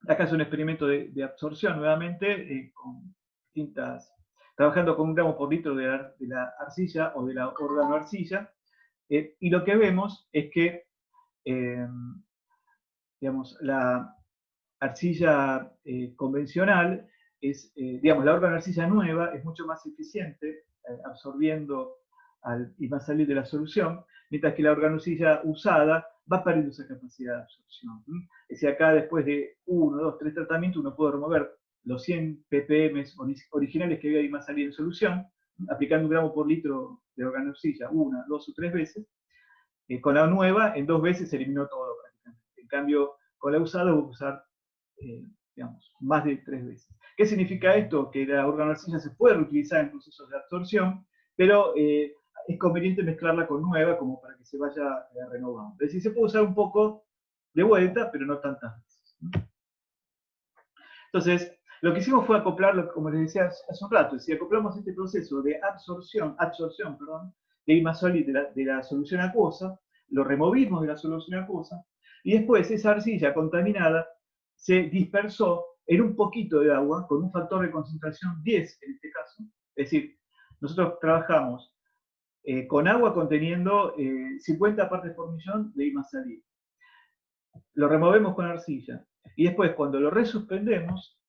Acá es un experimento de absorción nuevamente, con distintas, trabajando con 1 gramo por litro de la arcilla o de la organoarcilla. Y lo que vemos es que digamos, la arcilla convencional digamos, la organoarcilla nueva es mucho más eficiente absorbiendo y va a salir de la solución, mientras que la organoarcilla usada va perdiendo esa capacidad de absorción. Es decir, acá después de 1, 2, 3 tratamientos uno puede remover los 100 ppm originales que había de imasalí en solución, aplicando 1 gramo por litro de organoarcilla 1, 2 o 3 veces. Con la nueva, en 2 veces se eliminó todo prácticamente. En cambio, con la usada voy a usar digamos, más de 3 veces. ¿Qué significa esto? Que la organoarcilla se puede reutilizar en procesos de absorción, pero es conveniente mezclarla con nueva como para que se vaya renovando. Es decir, se puede usar un poco de vuelta, pero no tantas veces. Entonces, lo que hicimos fue acoplarlo, como les decía hace un rato, es decir, acoplamos este proceso de absorción de imasalí de la solución acuosa, lo removimos de la solución acuosa, y después esa arcilla contaminada se dispersó en un poquito de agua, con un factor de concentración 10 en este caso. Es decir, nosotros trabajamos con agua conteniendo 50 partes por millón de imasalí. Lo removemos con arcilla. Y después, cuando lo resuspendemos,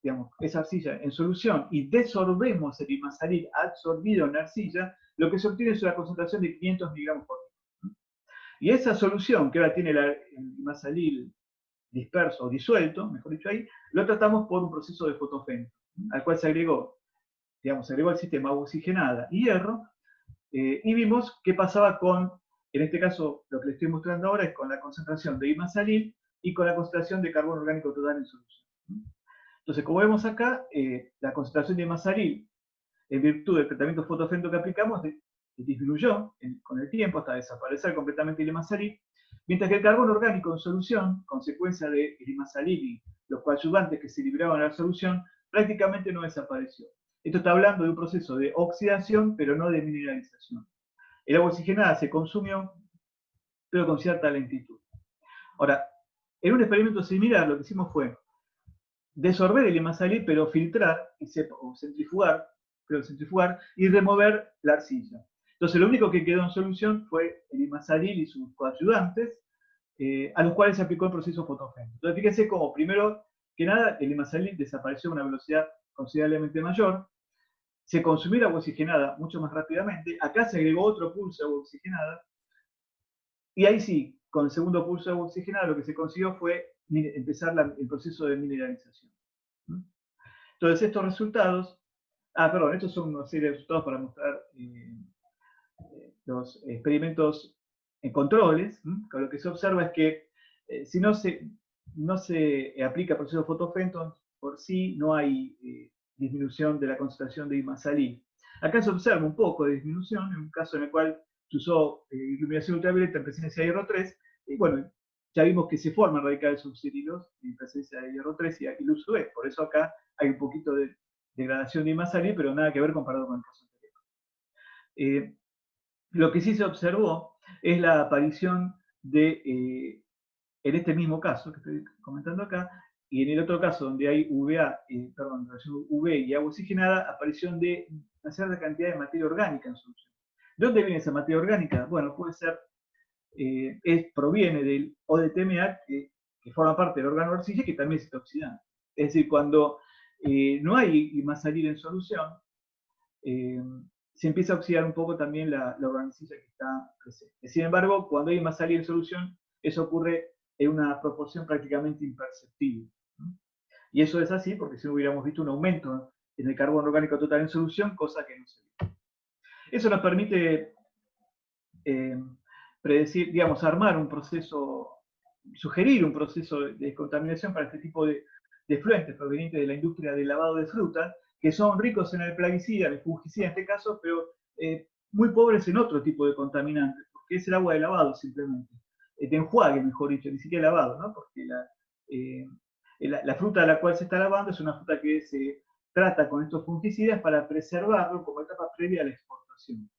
digamos, esa arcilla en solución y desorbemos el imasalí absorbido en arcilla, lo que se obtiene es una concentración de 500 miligramos por litro. Y esa solución, que ahora tiene el imasalí disperso o disuelto, mejor dicho ahí, lo tratamos por un proceso de fotofento, al cual se agregó el sistema agua oxigenada y hierro, y vimos qué pasaba con, en este caso, lo que les estoy mostrando ahora es con la concentración de imasalí y con la concentración de carbono orgánico total en solución. Entonces, como vemos acá, la concentración de imasalí, en virtud del tratamiento fotofento que aplicamos, disminuyó con el tiempo hasta desaparecer completamente el imasalí, mientras que el carbono orgánico en solución, consecuencia del imasalí y los coadyuvantes que se liberaban a la solución, prácticamente no desapareció. Esto está hablando de un proceso de oxidación, pero no de mineralización. El agua oxigenada se consumió, pero con cierta lentitud. Ahora, en un experimento similar, lo que hicimos fue desorber el imasalí, pero filtrar o centrifugar y remover la arcilla. Entonces, lo único que quedó en solución fue el imasalí y sus coayudantes, a los cuales se aplicó el proceso fotofento. Entonces, fíjense cómo, primero que nada, el imasalí desapareció a una velocidad considerablemente mayor, se consumió agua oxigenada mucho más rápidamente, acá se agregó otro pulso de agua oxigenada, y ahí sí, con el segundo pulso de agua oxigenada lo que se consiguió fue empezar el proceso de mineralización. Entonces estos resultados, estos son una serie de resultados para mostrar los experimentos en controles. Lo que se observa es que si no se aplica el proceso fotofento, por sí no hay disminución de la concentración de imasalí. Acá se observa un poco de disminución, en un caso en el cual se usó iluminación ultravioleta en presencia de hierro 3, y bueno, ya vimos que se forman radicales subcirilos en presencia de hierro 3 y aquí luz UV. Por eso acá hay un poquito de degradación de imasalí, pero nada que ver comparado con el caso anterior. Lo que sí se observó es la aparición de, en este mismo caso que estoy comentando acá, y en el otro caso donde hay relación UV y agua oxigenada, aparición de una cierta cantidad de materia orgánica en solución. ¿De dónde viene esa materia orgánica? Bueno, puede ser, proviene del ODTMA, que forma parte del órgano arcilla, que también se está oxidando. Es decir, cuando no hay imasalí en solución, se empieza a oxidar un poco también la organocilla que está presente. Sin embargo, cuando hay imasalí en solución, eso ocurre en una proporción prácticamente imperceptible. Y eso es así porque si no hubiéramos visto un aumento en el carbono orgánico total en solución, cosa que no se ve. Eso nos permite predecir, digamos, armar un proceso, sugerir un proceso de descontaminación para este tipo de efluentes provenientes de la industria del lavado de fruta, que son ricos en el plaguicida, el fungicida en este caso, pero muy pobres en otro tipo de contaminantes, porque es el agua de lavado simplemente, de enjuague, mejor dicho, ni siquiera lavado, ¿no? Porque la fruta a la cual se está lavando es una fruta que se trata con estos fungicidas para preservarlo como etapa previa a la exportación.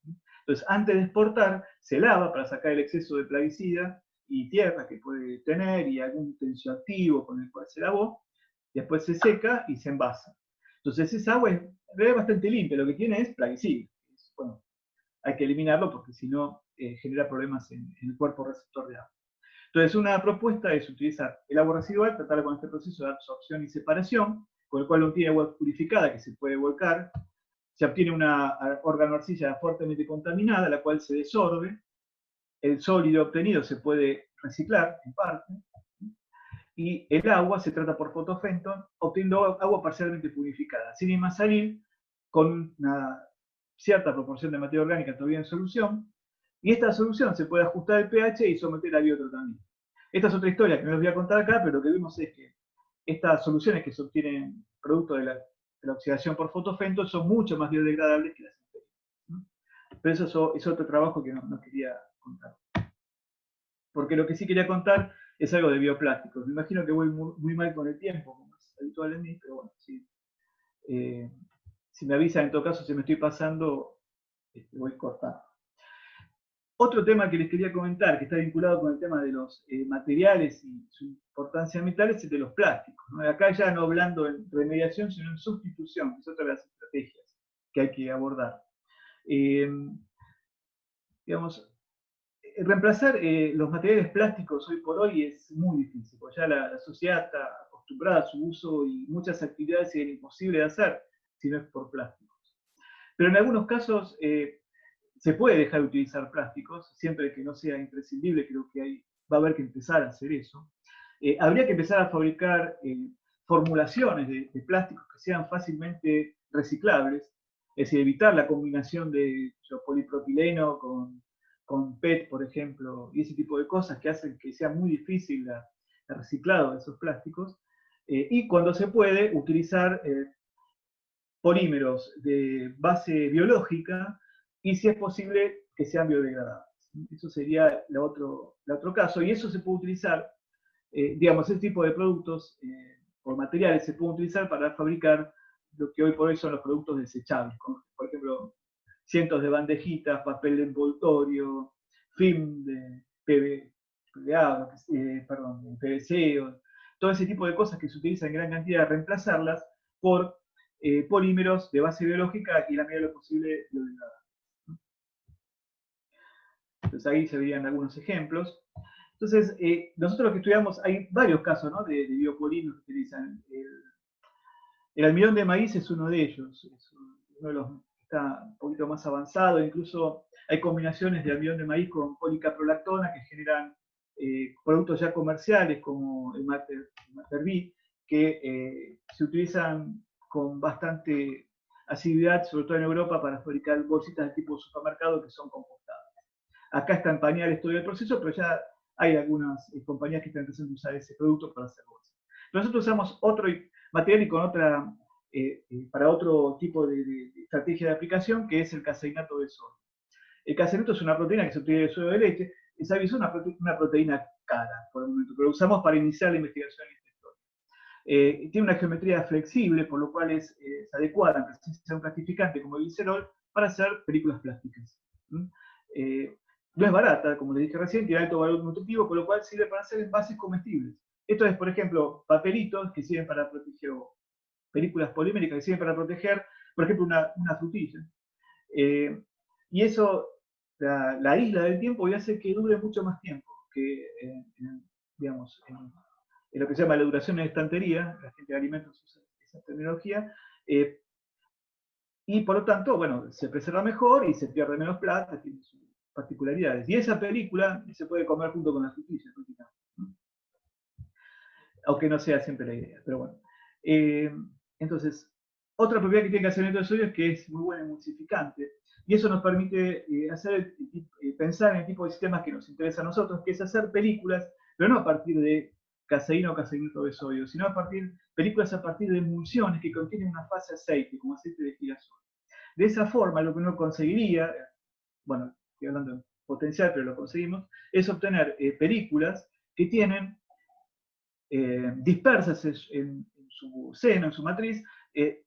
Entonces, antes de exportar, se lava para sacar el exceso de plaguicida y tierra que puede tener y algún tensioactivo con el cual se lavó, después se seca y se envasa. Entonces, esa agua es bastante limpia, lo que tiene es plaguicida. Bueno, hay que eliminarlo porque si no genera problemas en el cuerpo receptor de agua. Entonces, una propuesta es utilizar el agua residual, tratarla con este proceso de absorción y separación, con el cual uno tiene agua purificada que se puede volcar, se obtiene una organorcilla fuertemente contaminada, la cual se desorbe, el sólido obtenido se puede reciclar en parte, y el agua se trata por fotofenton, obteniendo agua parcialmente purificada, sin ir más salir, con una cierta proporción de materia orgánica todavía en solución, y esta solución se puede ajustar el pH y someter a biotratamiento. Esta es otra historia que no les voy a contar acá, pero lo que vimos es que estas soluciones que se obtienen producto de la oxidación por fotofenton son mucho más biodegradables que las anteriores. Pero eso es otro trabajo que no quería contar. Porque lo que sí quería contar es algo de bioplásticos. Me imagino que voy muy mal con el tiempo, como es habitual en mí, pero bueno, sí. Si me avisan en todo caso si me estoy pasando, voy cortando. Otro tema que les quería comentar, que está vinculado con el tema de los materiales y su importancia ambiental, es el de los plásticos, ¿no? Acá ya no hablando en remediación, sino en sustitución, que es otra de las estrategias que hay que abordar. Digamos, reemplazar los materiales plásticos hoy por hoy es muy difícil, porque ya la sociedad está acostumbrada a su uso y muchas actividades es imposible de hacer si no es por plásticos. Pero en algunos casos se puede dejar de utilizar plásticos, siempre que no sea imprescindible, creo que va a haber que empezar a hacer eso. Habría que empezar a fabricar formulaciones de plásticos que sean fácilmente reciclables, es decir, evitar la combinación de polipropileno con PET, por ejemplo, y ese tipo de cosas que hacen que sea muy difícil el reciclado de esos plásticos, y cuando se puede, utilizar polímeros de base biológica y si es posible que sean biodegradables. Eso sería el otro caso, y eso se puede utilizar, digamos, ese tipo de productos o materiales se pueden utilizar para fabricar lo que hoy por hoy son los productos desechables, como por ejemplo cientos de bandejitas, papel de envoltorio, film de PVA, perdón, PVC, todo ese tipo de cosas que se utilizan en gran cantidad, reemplazarlas por polímeros de base biológica y la medida de lo posible biodegradable. Entonces ahí se verían algunos ejemplos. Entonces, nosotros lo que estudiamos, hay varios casos, ¿no?, de biopolímeros que utilizan. El almidón de maíz es uno de ellos, es uno de los que está un poquito más avanzado, incluso hay combinaciones de almidón de maíz con policaprolactona que generan productos ya comerciales como el Matervit, que se utilizan con bastante asiduidad, sobre todo en Europa, para fabricar bolsitas de tipo supermercado que son compostables. Acá está en pañales todo el proceso, pero ya hay algunas compañías que están empezando a usar ese producto para hacer bolsas. Nosotros usamos otro material y con otra, para otro tipo de estrategia de aplicación, que es el caseinato de sodio. El caseinato es una proteína que se obtiene del suero de leche, es una proteína cara por el momento, pero usamos para iniciar la investigación en esta historia. Tiene una geometría flexible, por lo cual es adecuada en presencia de un plastificante como el glicerol para hacer películas plásticas. No es barata, como les dije recién, tiene alto valor nutritivo, con lo cual sirve para hacer envases comestibles. Esto es, por ejemplo, papelitos que sirven para proteger, películas poliméricas que sirven para proteger, por ejemplo, una frutilla. Y eso la isla del tiempo y hace que dure mucho más tiempo que, digamos, en lo que se llama la duración en estantería, la gente de alimentos usa esa terminología, y por lo tanto, bueno, se preserva mejor y se pierde menos plata, tiene sus particularidades. Y esa película se puede comer junto con la frutilla, aunque no sea siempre la idea, pero bueno. Entonces, otra propiedad que tiene el caseinato de sodio es que es muy buen emulsificante. y eso nos permite pensar en el tipo de sistemas que nos interesa a nosotros, que es hacer películas, pero no a partir de caseína o caseínato de sodio, sino películas a partir de emulsiones que contienen una fase aceite, como aceite de girasol. De esa forma, lo que uno conseguiría, bueno, estoy hablando en potencial, pero lo conseguimos, es obtener películas que tienen dispersas en su seno, en su matriz,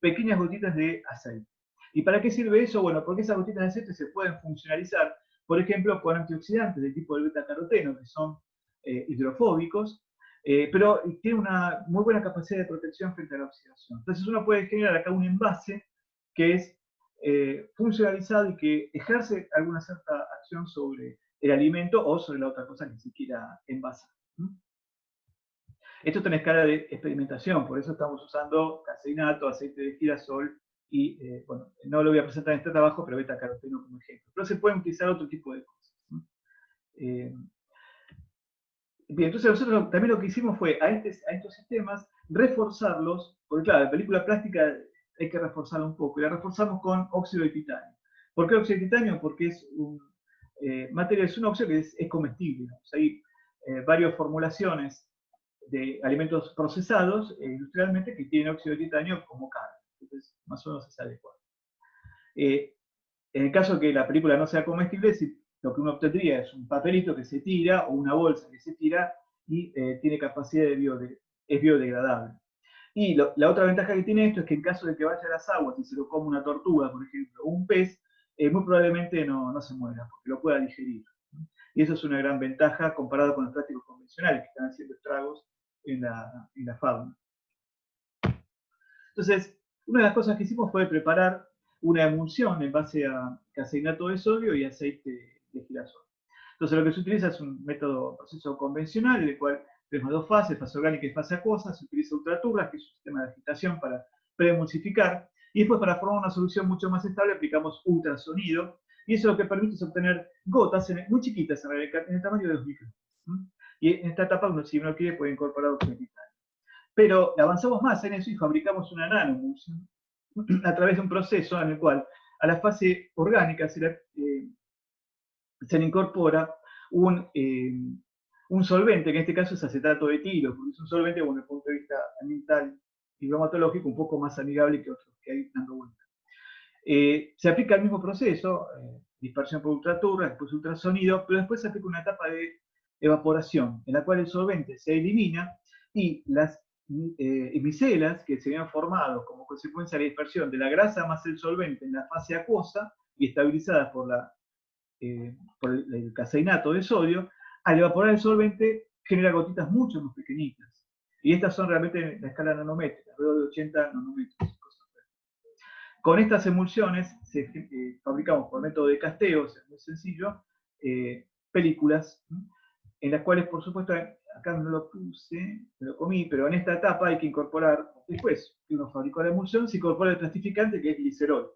pequeñas gotitas de aceite. ¿Y para qué sirve eso? Bueno, porque esas gotitas de aceite se pueden funcionalizar, por ejemplo, con antioxidantes del tipo del beta-caroteno, que son hidrofóbicos, pero tiene una muy buena capacidad de protección frente a la oxidación. Entonces uno puede generar acá un envase que es funcionalizado y que ejerce alguna cierta acción sobre el alimento o sobre la otra cosa que se quiera envasar. Esto está en escala de experimentación, por eso estamos usando caseinato, aceite de girasol y, bueno, no lo voy a presentar en este trabajo, pero beta-caroteno como ejemplo. Pero se pueden utilizar otro tipo de cosas. Bien, entonces nosotros también lo que hicimos fue a estos sistemas reforzarlos, porque claro, la película plástica hay que reforzarla un poco, y la reforzamos con óxido de titanio. ¿Por qué óxido de titanio? Porque es un material, es un óxido que es comestible. O sea, hay varias formulaciones de alimentos procesados industrialmente que tienen óxido de titanio como carne. Entonces, más o menos es adecuado. En el caso de que la película no sea comestible, lo que uno obtendría es un papelito que se tira o una bolsa que se tira y tiene capacidad es biodegradable. Y la otra ventaja que tiene esto es que en caso de que vaya a las aguas y se lo coma una tortuga, por ejemplo, o un pez, muy probablemente no se muera, porque lo pueda digerir. Y eso es una gran ventaja comparado con los plásticos convencionales que están haciendo estragos en la fauna. Entonces, una de las cosas que hicimos fue preparar una emulsión en base a caseinato de sodio y aceite de girasol. Entonces, lo que se utiliza es un proceso convencional, en el cual tenemos dos fases, fase orgánica y fase acuosa. Se utiliza ultraturras, que es un sistema de agitación para preemulsificar, y después para formar una solución mucho más estable aplicamos ultrasonido, y eso lo que permite es obtener gotas muy chiquitas en el tamaño de 2 micrones. Y en esta etapa, si uno quiere, puede incorporar óxido de titanio. Pero avanzamos más en eso y fabricamos una nanoemulsión a través de un proceso en el cual a la fase orgánica se le incorpora un solvente, que en este caso es acetato de etilo, porque es un solvente, bueno, desde el punto de vista ambiental y bromatológico, un poco más amigable que otros que hay dando vuelta. Se aplica el mismo proceso, dispersión por ultraturra, después ultrasonido, pero después se aplica una etapa de evaporación, en la cual el solvente se elimina y las micelas que se habían formado como consecuencia de la dispersión de la grasa más el solvente en la fase acuosa y estabilizadas por el caseinato de sodio, al evaporar el solvente genera gotitas mucho más pequeñitas. Y estas son realmente la escala nanométrica, alrededor de 80 nanómetros. Con estas emulsiones fabricamos por método de casteo, es muy sencillo, películas, en las cuales, por supuesto, acá no lo puse, me lo comí, pero en esta etapa hay que incorporar, después que uno fabricó la emulsión, se incorpora el plastificante que es glicerol.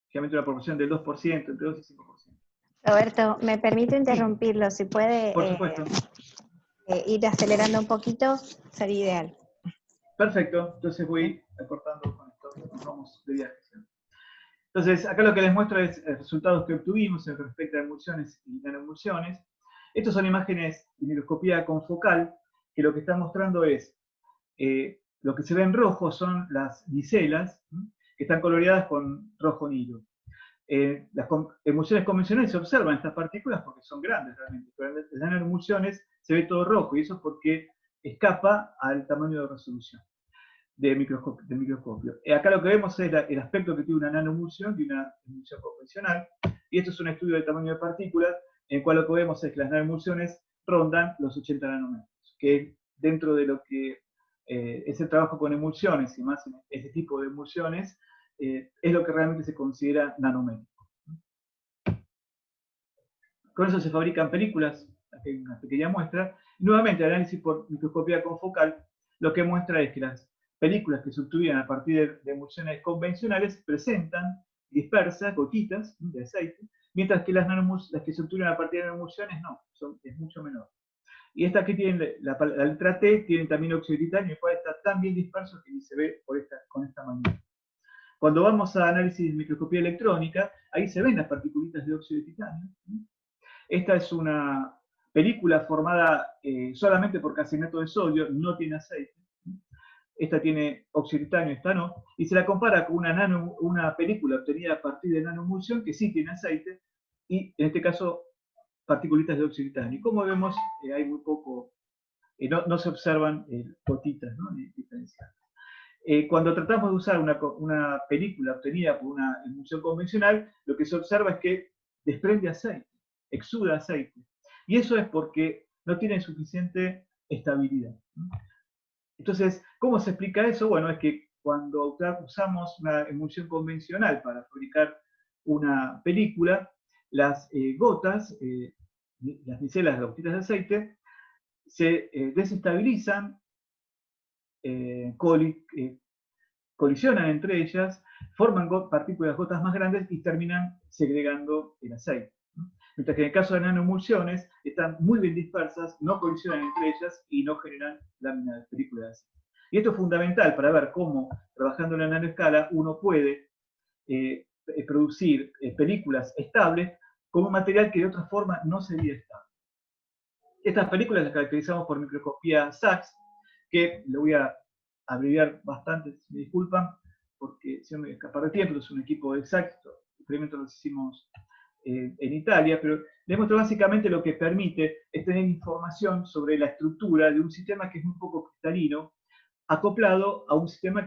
Generalmente una proporción del 2%, entre 2 y 5%. Roberto, me permito interrumpirlo, si puede Por supuesto. ir acelerando un poquito, sería ideal. Perfecto, entonces voy acortando con esto, nos vamos de viaje. Entonces, acá lo que les muestro es resultados que obtuvimos en respecto a emulsiones y nanoemulsiones. Estas son imágenes de microscopía confocal, que lo que están mostrando es, lo que se ve en rojo son las micelas, que están coloreadas con rojo nilo. Las emulsiones convencionales se observan estas partículas porque son grandes realmente, pero en las nanoemulsiones se ve todo rojo, y eso es porque escapa al tamaño de resolución del microscopio. Acá lo que vemos es el aspecto que tiene una nanoemulsión y una emulsión convencional, y esto es un estudio de tamaño de partículas, en el cual lo que vemos es que las nanoemulsiones rondan los 80 nanómetros, que dentro de lo que es el trabajo con emulsiones, y más en este tipo de emulsiones, es lo que realmente se considera nanométrico. Con eso se fabrican películas, aquí hay una pequeña muestra, y nuevamente el análisis por microscopía confocal lo que muestra es que las películas que se obtuvieron a partir de emulsiones convencionales presentan dispersas, gotitas de aceite, mientras que las que se obtuvieron a partir de emulsiones no, es mucho menor. Y estas que tienen la letra T tienen también óxido de titanio, el cual está tan bien disperso que ni se ve con esta manera. Cuando vamos a análisis de microscopía electrónica, ahí se ven las partículas de óxido de titanio. Esta es una película formada solamente por calcinato de sodio, no tiene aceite. Esta tiene óxido de titanio, esta no, y se la compara con una película obtenida a partir de nanoemulsión que sí tiene aceite, y en este caso partículas de óxido de titanio. Y como vemos, hay muy poco, no se observan gotitas, ¿no?, diferenciales. Cuando tratamos de usar una película obtenida por una emulsión convencional, lo que se observa es que desprende aceite, exuda aceite. Y eso es porque no tiene suficiente estabilidad. Entonces, ¿cómo se explica eso? Bueno, es que cuando usamos una emulsión convencional para fabricar una película, las gotas, las micelas, las gotitas de aceite, se desestabilizan, colisionan entre ellas, forman partículas gotas más grandes y terminan segregando el aceite. Mientras que en el caso de nanoemulsiones están muy bien dispersas, no colisionan entre ellas y no generan láminas de película de aceite. Y esto es fundamental para ver cómo, trabajando en la nanoescala, uno puede producir películas estables con un material que de otra forma no sería estable. Estas películas las caracterizamos por microscopía SAXS, que le voy a abreviar bastante, si me disculpan, porque si no me voy a escapar de tiempo. Es un equipo de SAXS, los experimentos los hicimos en Italia, pero demuestra básicamente lo que permite es tener información sobre la estructura de un sistema que es un poco cristalino, acoplado a un sistema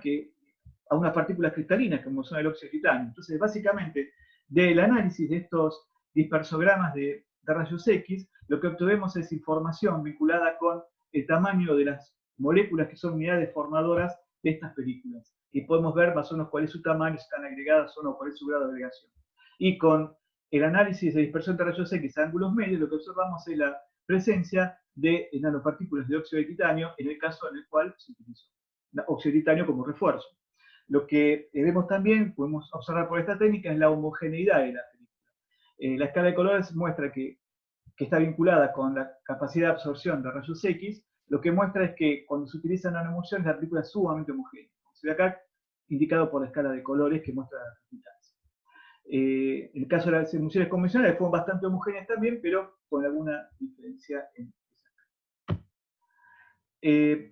a unas partículas cristalinas, como son el óxido de titanio. Entonces, básicamente, del análisis de estos dispersogramas de rayos X, lo que obtenemos es información vinculada con el tamaño de las moléculas que son unidades formadoras de estas películas. Y podemos ver más o menos cuál es su tamaño, si están agregadas o no, cuál es su grado de agregación. Y con el análisis de dispersión de rayos X a ángulos medios, lo que observamos es la presencia de nanopartículas de óxido de titanio, en el caso en el cual se utilizó óxido de titanio como refuerzo. Lo que vemos también, podemos observar por esta técnica, es la homogeneidad de la película. La escala de colores muestra que está vinculada con la capacidad de absorción de rayos X. Lo que muestra es que cuando se utilizan nanoemulsiones, la película es sumamente homogénea. Se ve acá indicado por la escala de colores que muestra la distancia. En el caso de las emulsiones convencionales fueron bastante homogéneas también, pero con alguna diferencia en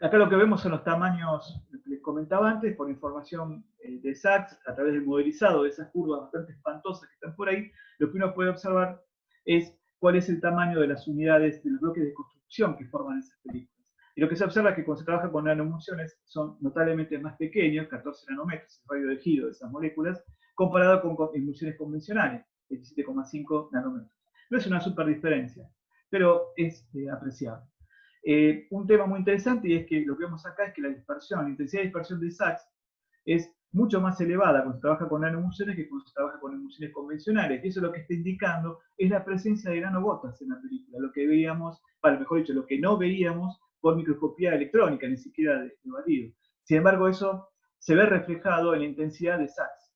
acá lo que vemos son los tamaños que les comentaba antes, por información de SAXS, a través del modelizado de esas curvas bastante espantosas que están por ahí. Lo que uno puede observar es cuál es el tamaño de las unidades, de los bloques de construcción que forman esas películas. Y lo que se observa es que cuando se trabaja con nanoemulsiones son notablemente más pequeños, 14 nanómetros, el radio de giro de esas moléculas, comparado con emulsiones convencionales, 17,5 nanómetros. No es una super diferencia, pero es apreciable. Un tema muy interesante, y es que lo que vemos acá es que la intensidad de dispersión de SAXS es mucho más elevada cuando se trabaja con nanoemulsiones que cuando se trabaja con emulsiones convencionales. Y eso lo que está indicando es la presencia de nanogotas en la película, lo que veíamos, mejor dicho, lo que no veíamos por microscopía electrónica, ni siquiera de batido. Sin embargo, eso se ve reflejado en la intensidad de SAXS,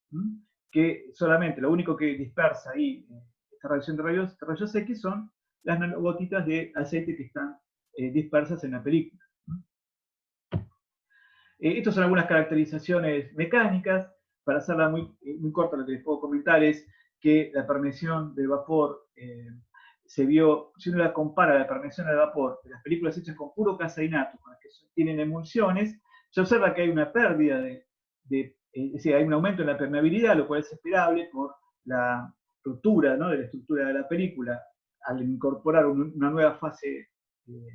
que solamente lo único que dispersa ahí esta radiación de rayos X son las nanogotitas de aceite que están dispersas en la película. Estas son algunas caracterizaciones mecánicas. Para hacerla muy corta, lo que les puedo comentar es que la permeación de vapor se vio, si uno la compara la permeación de vapor de las películas hechas con puro caseinato, con las que tienen emulsiones, se observa que hay una pérdida es decir, hay un aumento en la permeabilidad, lo cual es esperable por la ruptura, ¿no?, de la estructura de la película al incorporar una nueva fase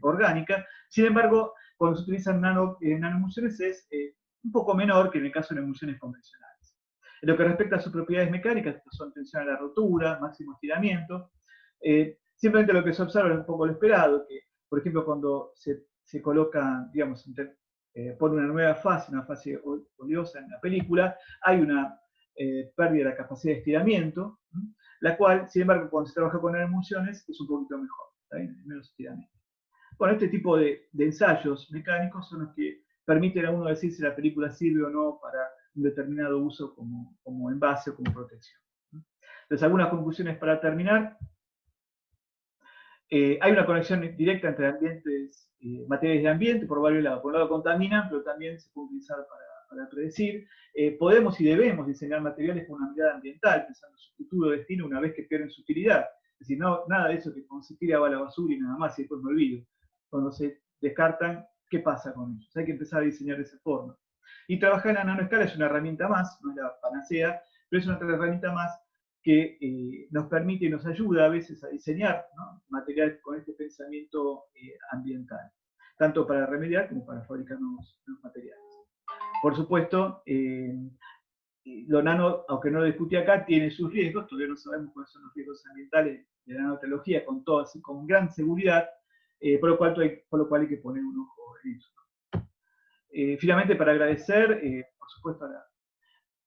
orgánica. Sin embargo, cuando se utilizan nanoemulsiones es un poco menor que en el caso de emulsiones convencionales. En lo que respecta a sus propiedades mecánicas, estas son tensión a la rotura, máximo estiramiento. Simplemente lo que se observa es un poco lo esperado, que por ejemplo cuando se coloca, digamos, pone una nueva fase, una fase oleosa en la película, hay una pérdida de la capacidad de estiramiento, la cual, sin embargo, cuando se trabaja con emulsiones es un poquito mejor, menos estiramiento. Bueno, este tipo de ensayos mecánicos son los que permiten a uno decir si la película sirve o no para un determinado uso como envase o como protección. Entonces, algunas conclusiones para terminar. Hay una conexión directa entre materiales de ambiente por varios lados. Por un lado contaminan, pero también se puede utilizar para para predecir, podemos y debemos diseñar materiales con una mirada ambiental, pensando en su futuro destino una vez que pierden su utilidad. Es decir, no, nada de eso que cuando se tira va a la basura y nada más y después me olvido. Cuando se descartan, ¿qué pasa con ellos? Hay que empezar a diseñar de esa forma. Y trabajar en la nanoescala es una herramienta más, no es la panacea, pero es una herramienta más que nos permite y nos ayuda a veces a diseñar, ¿no?, material con este pensamiento ambiental, tanto para remediar como para fabricar nuevos materiales. Por supuesto, lo nano, aunque no lo discutí acá, tiene sus riesgos, todavía no sabemos cuáles son los riesgos ambientales de la nanotecnología con gran seguridad, por lo cual hay que poner un ojo en eso. Finalmente, para agradecer, por supuesto,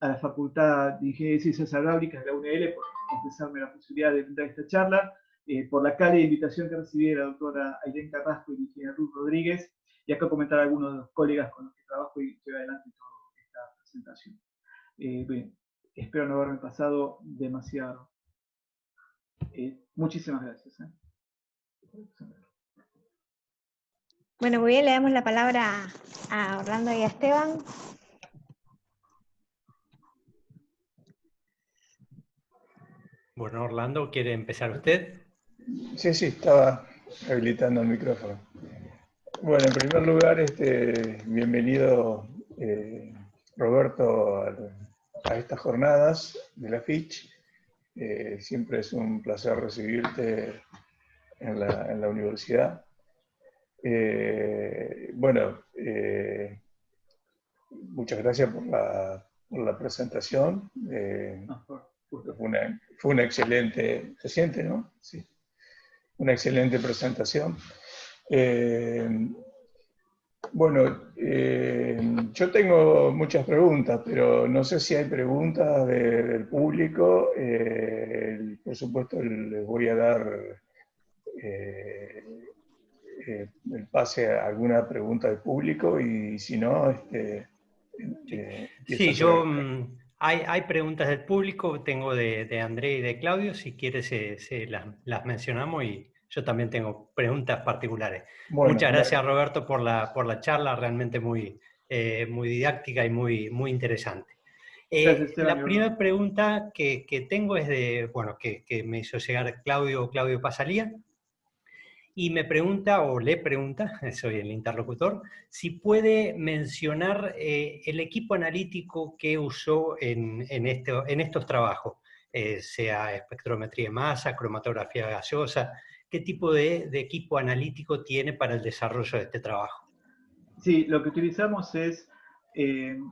a la Facultad de Ingeniería y Ciencias Hidráulicas de la UNL por ofrecerme la posibilidad de brindar esta charla, por la cálida invitación que recibí de la doctora Ailén Carrasco y la ingeniera Ruth Rodríguez, y acá comentar a algunos de los colegas con los que trabajo y llevo adelante toda esta presentación. Bien, espero no haberme pasado demasiado. Muchísimas gracias. Bueno, muy bien, le damos la palabra a Orlando y a Esteban. Bueno, Orlando, ¿quiere empezar usted? Sí, estaba habilitando el micrófono. Bueno, en primer lugar, bienvenido Roberto a estas jornadas de la FICH. Siempre es un placer recibirte en la universidad. Muchas gracias por la presentación. Fue una excelente, ¿se siente, no? Sí. Una excelente presentación. Yo tengo muchas preguntas, pero no sé si hay preguntas del público. Por supuesto, les voy a dar el pase a alguna pregunta del público y si no, Sí, hay preguntas del público, tengo de André y de Claudio, si quieres las mencionamos, y yo también tengo preguntas particulares. Bueno, muchas gracias, Roberto, por la charla, realmente muy didáctica y muy interesante. La primera pregunta que tengo es que me hizo llegar Claudio Pasalía, y me pregunta, o le pregunta, soy el interlocutor, si puede mencionar el equipo analítico que usó en estos trabajos, sea espectrometría de masa, cromatografía gaseosa, ¿qué tipo de equipo analítico tiene para el desarrollo de este trabajo? Sí, lo que utilizamos es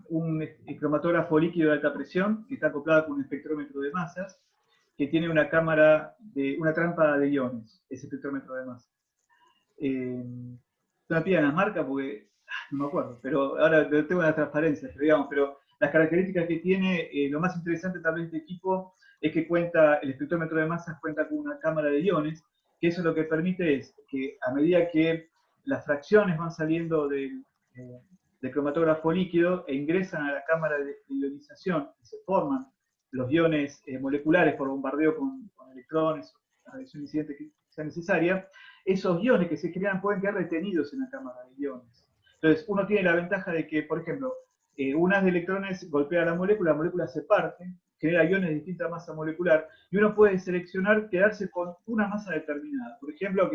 un cromatógrafo líquido de alta presión que está acoplado con un espectrómetro de masas, que tiene una trampa de iones, ese espectrómetro de masas. No me pidan las marcas porque no me acuerdo, pero ahora tengo una transparencia, pero las características que tiene, lo más interesante tal vez de este equipo es que el espectrómetro de masas cuenta con una cámara de iones, que eso lo que permite es que a medida que las fracciones van saliendo del cromatógrafo líquido e ingresan a la cámara de ionización y se forman los iones moleculares por bombardeo con electrones, la radiación incidente que sea necesaria, esos iones que se crean pueden quedar retenidos en la cámara de iones. Entonces, uno tiene la ventaja de que, por ejemplo, un haz de electrones golpea la molécula se parte, genera iones de distinta masa molecular, y uno puede seleccionar quedarse con una masa determinada. Por ejemplo,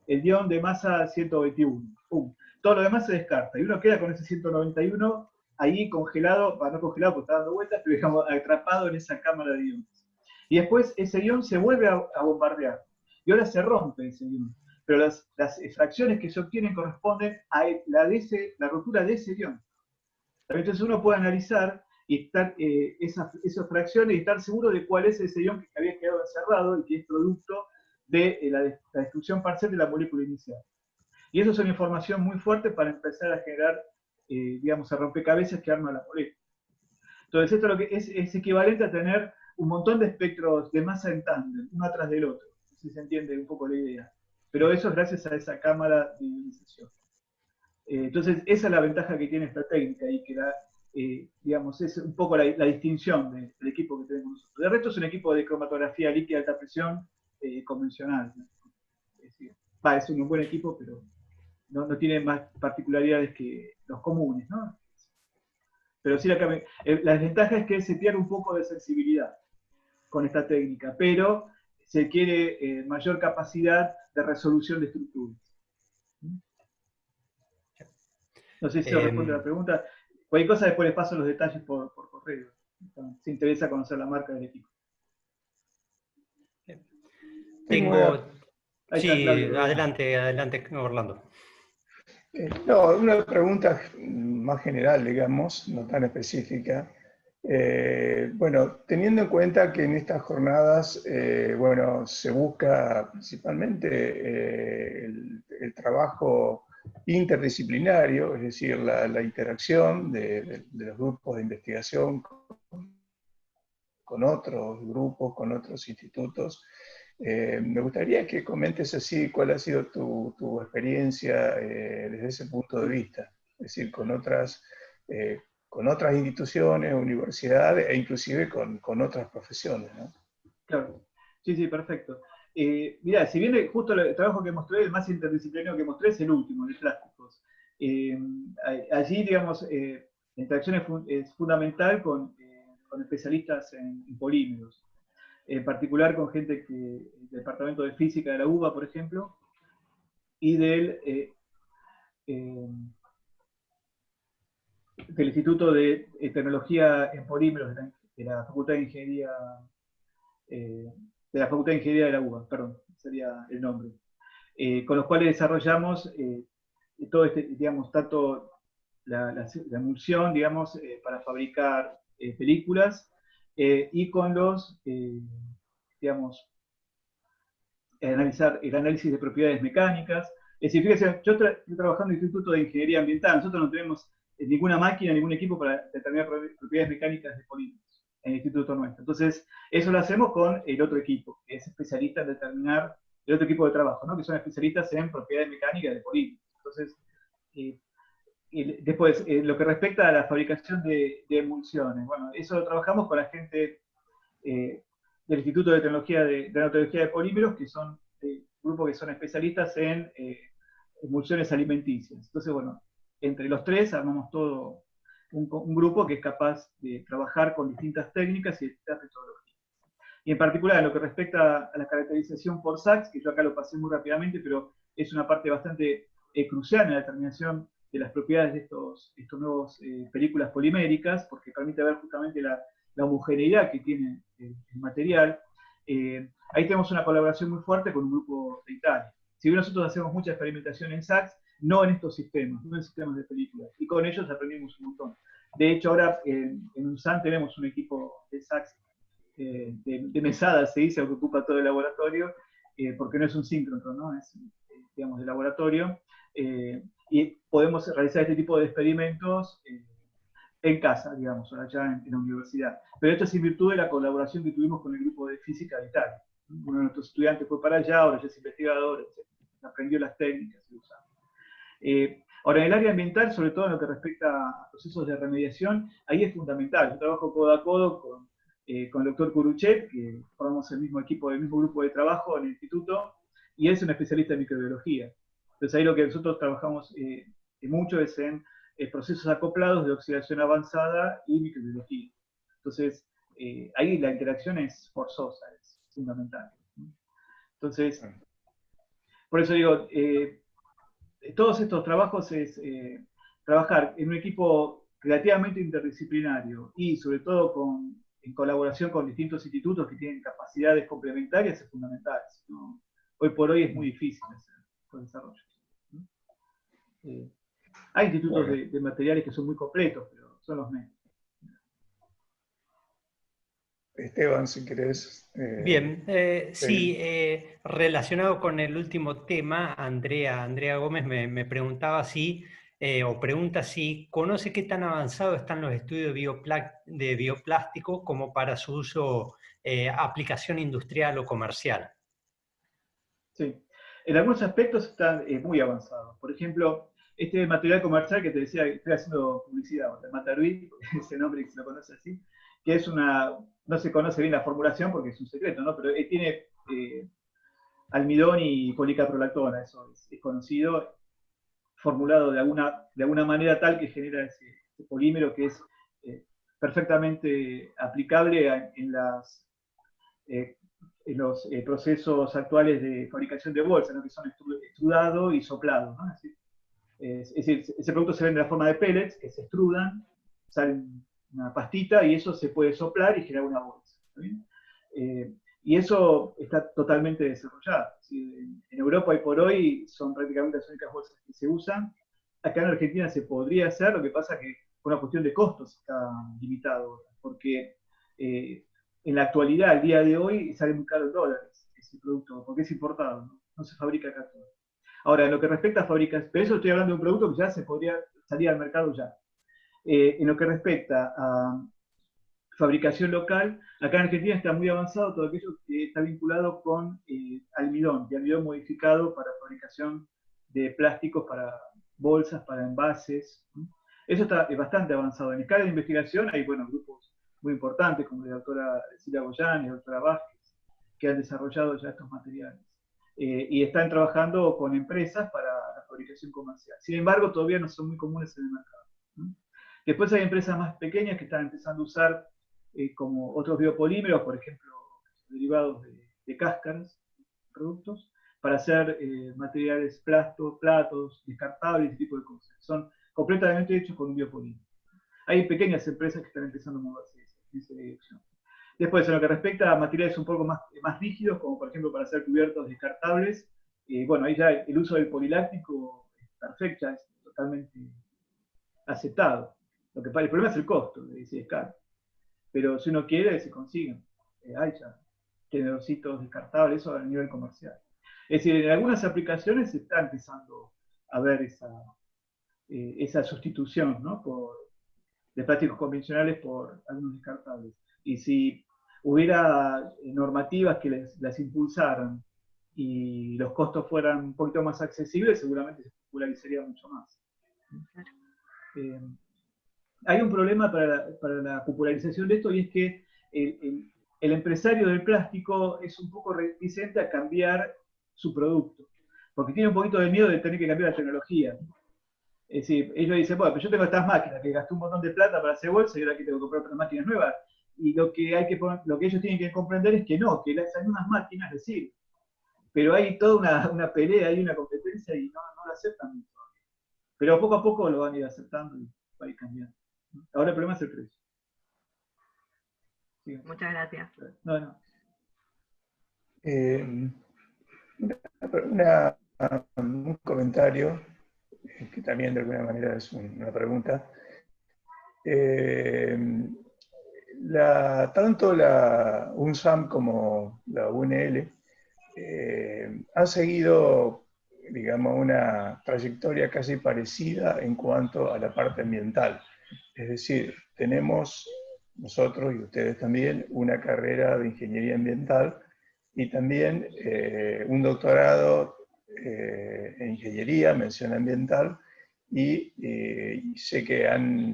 el ion de masa 121. ¡Pum! Todo lo demás se descarta, y uno queda con ese 191 ahí congelado, no congelado porque está dando vueltas, pero digamos atrapado en esa cámara de iones. Y después ese ion se vuelve a bombardear, y ahora se rompe ese ion. Pero las fracciones que se obtienen corresponden a la ruptura de ese ion. Entonces uno puede analizar y estar, esas fracciones y estar seguro de cuál es ese ion que había quedado encerrado y que es producto de la destrucción parcial de la molécula inicial. Y eso es una información muy fuerte para empezar a generar, digamos, a rompecabezas que arma la molécula. Entonces esto lo que es equivalente a tener un montón de espectros de masa en tándem, uno atrás del otro, si se entiende un poco la idea. Pero eso es gracias a esa cámara de ionización. Entonces esa es la ventaja que tiene esta técnica y que digamos, es un poco la distinción del equipo que tenemos nosotros. De resto es un equipo de cromatografía líquida de alta presión convencional. Es un buen equipo, pero no tiene más particularidades que los comunes, ¿no? Pero sí, la desventaja es que se pierde un poco de sensibilidad con esta técnica, pero se quiere mayor capacidad de resolución de estructuras. No sé si se responde a la pregunta. Cualquier cosa después les paso los detalles por correo. Si interesa conocer la marca del equipo. Tengo... Ahí sí, está, Claudio, adelante, Orlando. No, una pregunta más general, digamos, no tan específica. Bueno, teniendo en cuenta que en estas jornadas, bueno, se busca principalmente el trabajo interdisciplinario, es decir, la interacción de los grupos de investigación con otros grupos, con otros institutos. Me gustaría que comentes así cuál ha sido tu experiencia desde ese punto de vista, es decir, con otras instituciones, universidades e inclusive con otras profesiones, ¿no? Claro, sí, perfecto. Mirá, si bien justo el trabajo que mostré, el más interdisciplinario que mostré es el último, de plásticos. Allí, digamos, la interacción es fundamental con especialistas en polímeros. En particular con gente del Departamento de Física de la UBA, por ejemplo, y del Instituto de Tecnología en Polímeros de la Facultad de Ingeniería de la UBA, perdón, sería el nombre, con los cuales desarrollamos todo digamos, tanto la emulsión, digamos, para fabricar películas, y con los, digamos, analizar el análisis de propiedades mecánicas. Es decir, fíjense, yo estoy trabajando en el Instituto de Ingeniería Ambiental, nosotros no tenemos ninguna máquina, ningún equipo para determinar propiedades mecánicas de polímeros en el instituto nuestro. Entonces, eso lo hacemos con el otro equipo, que es especialista en determinar el otro equipo de trabajo, ¿no? Que son especialistas en propiedades mecánicas de polímeros. Entonces, después, lo que respecta a la fabricación de emulsiones, bueno, eso lo trabajamos con la gente del Instituto de Nanotecnología de Polímeros, que son grupos que son especialistas en emulsiones alimenticias. Entonces, bueno, entre los tres armamos todo un grupo que es capaz de trabajar con distintas técnicas y distintas metodologías. Y en particular, en lo que respecta a la caracterización por SACS, que yo acá lo pasé muy rápidamente, pero es una parte bastante crucial en la determinación de las propiedades de estos nuevos películas poliméricas, porque permite ver justamente la homogeneidad que tiene el material. Ahí tenemos una colaboración muy fuerte con un grupo de Italia. Si bien nosotros hacemos mucha experimentación en SACS, no en estos sistemas, no en sistemas de películas, y con ellos aprendimos un montón. De hecho, ahora en UNSAN tenemos un equipo de SACS de mesada, se dice, que ocupa todo el laboratorio, porque no es un síncrono, ¿no? Es, digamos, de laboratorio, y podemos realizar este tipo de experimentos en casa, digamos, allá en la universidad. Pero esto es en virtud de la colaboración que tuvimos con el grupo de física de Italia. Uno de nuestros estudiantes fue para allá, ahora ya es investigador, aprendió las técnicas y usaba. Ahora, en el área ambiental, sobre todo en lo que respecta a procesos de remediación, ahí es fundamental. Yo trabajo codo a codo con el doctor Kuruchev, que formamos el mismo equipo, el mismo grupo de trabajo en el instituto, y él es un especialista en microbiología. Entonces ahí lo que nosotros trabajamos mucho es en procesos acoplados de oxidación avanzada y microbiología. Entonces, ahí la interacción es forzosa, es fundamental. Entonces, por eso digo, todos estos trabajos es trabajar en un equipo relativamente interdisciplinario y sobre todo en colaboración con distintos institutos que tienen capacidades complementarias es fundamental. ¿No? Hoy por hoy es muy difícil hacer los desarrollos. Hay institutos de materiales que son muy completos, pero son los menos. Esteban, si querés. Bien, sí, relacionado con el último tema, Andrea Gómez me preguntaba si, o pregunta si conoce qué tan avanzado están los estudios de bioplástico como para su uso, aplicación industrial o comercial. Sí, en algunos aspectos están muy avanzados. Por ejemplo, este material comercial que te decía, estoy haciendo publicidad, el Mataruí, ese nombre que se lo conoce así, que es no se conoce bien la formulación porque es un secreto, ¿no? Pero tiene almidón y policaprolactona, eso es conocido, formulado de alguna manera tal que genera ese polímero que es perfectamente aplicable en los procesos actuales de fabricación de bolsas, ¿no? Que son extrudado y soplado, ¿no? Es decir, ese producto se vende en la forma de pellets, que se extrudan, salen una pastita y eso se puede soplar y generar una bolsa. Y eso está totalmente desarrollado. En Europa hoy por hoy son prácticamente las únicas bolsas que se usan. Acá en Argentina se podría hacer, lo que pasa que por una cuestión de costos está limitado, porque en la actualidad, al día de hoy, sale muy caro en dólares ese producto, porque es importado, no se fabrica acá todo. Ahora, en lo que respecta a fabricación, pero eso estoy hablando de un producto que ya se podría salir al mercado ya. En lo que respecta a fabricación local, acá en Argentina está muy avanzado todo aquello que está vinculado con almidón, y almidón modificado para fabricación de plásticos, para bolsas, para envases. Eso está bastante avanzado. En escala de investigación hay, bueno, grupos muy importantes como la doctora Silvia Goyán y la doctora Vázquez, que han desarrollado ya estos materiales. Y están trabajando con empresas para la fabricación comercial. Sin embargo, todavía no son muy comunes en el mercado. Después hay empresas más pequeñas que están empezando a usar como otros biopolímeros, por ejemplo, derivados de cáscaras, productos, para hacer materiales platos, descartables, ese tipo de cosas. Son completamente hechos con un biopolímero. Hay pequeñas empresas que están empezando a moverse en esa dirección. Después, en lo que respecta a materiales un poco más rígidos, como por ejemplo para hacer cubiertos descartables, bueno, ahí ya el uso del poliláctico es perfecto, ya es totalmente aceptado. El problema es el costo, si es caro. Pero si uno quiere, se consiguen. Hay ya tenedorcitos descartables, eso a nivel comercial. Es decir, en algunas aplicaciones se está empezando a ver esa sustitución, ¿no? De plásticos convencionales por algunos descartables. Y si hubiera normativas que las impulsaran y los costos fueran un poquito más accesibles, seguramente se popularizaría mucho más. Hay un problema para la popularización de esto, y es que el empresario del plástico es un poco reticente a cambiar su producto, porque tiene un poquito de miedo de tener que cambiar la tecnología. Es decir, ellos dicen, bueno, pero yo tengo estas máquinas que gasté un montón de plata para hacer bolsa y ahora que tengo que comprar otras máquinas nuevas. Y lo que ellos tienen que comprender es que no, que esas mismas máquinas les sirven. Pero hay toda una pelea, hay una competencia y no la aceptan. Pero poco a poco lo van a ir aceptando y va a ir cambiando. Ahora el problema es el precio. Sí. Muchas gracias. No. Un comentario, que también de alguna manera es una pregunta. Tanto la UNSAM como la UNL han seguido, digamos, una trayectoria casi parecida en cuanto a la parte ambiental. Es decir, tenemos nosotros y ustedes también una carrera de ingeniería ambiental y también un doctorado en ingeniería, mención ambiental, y sé que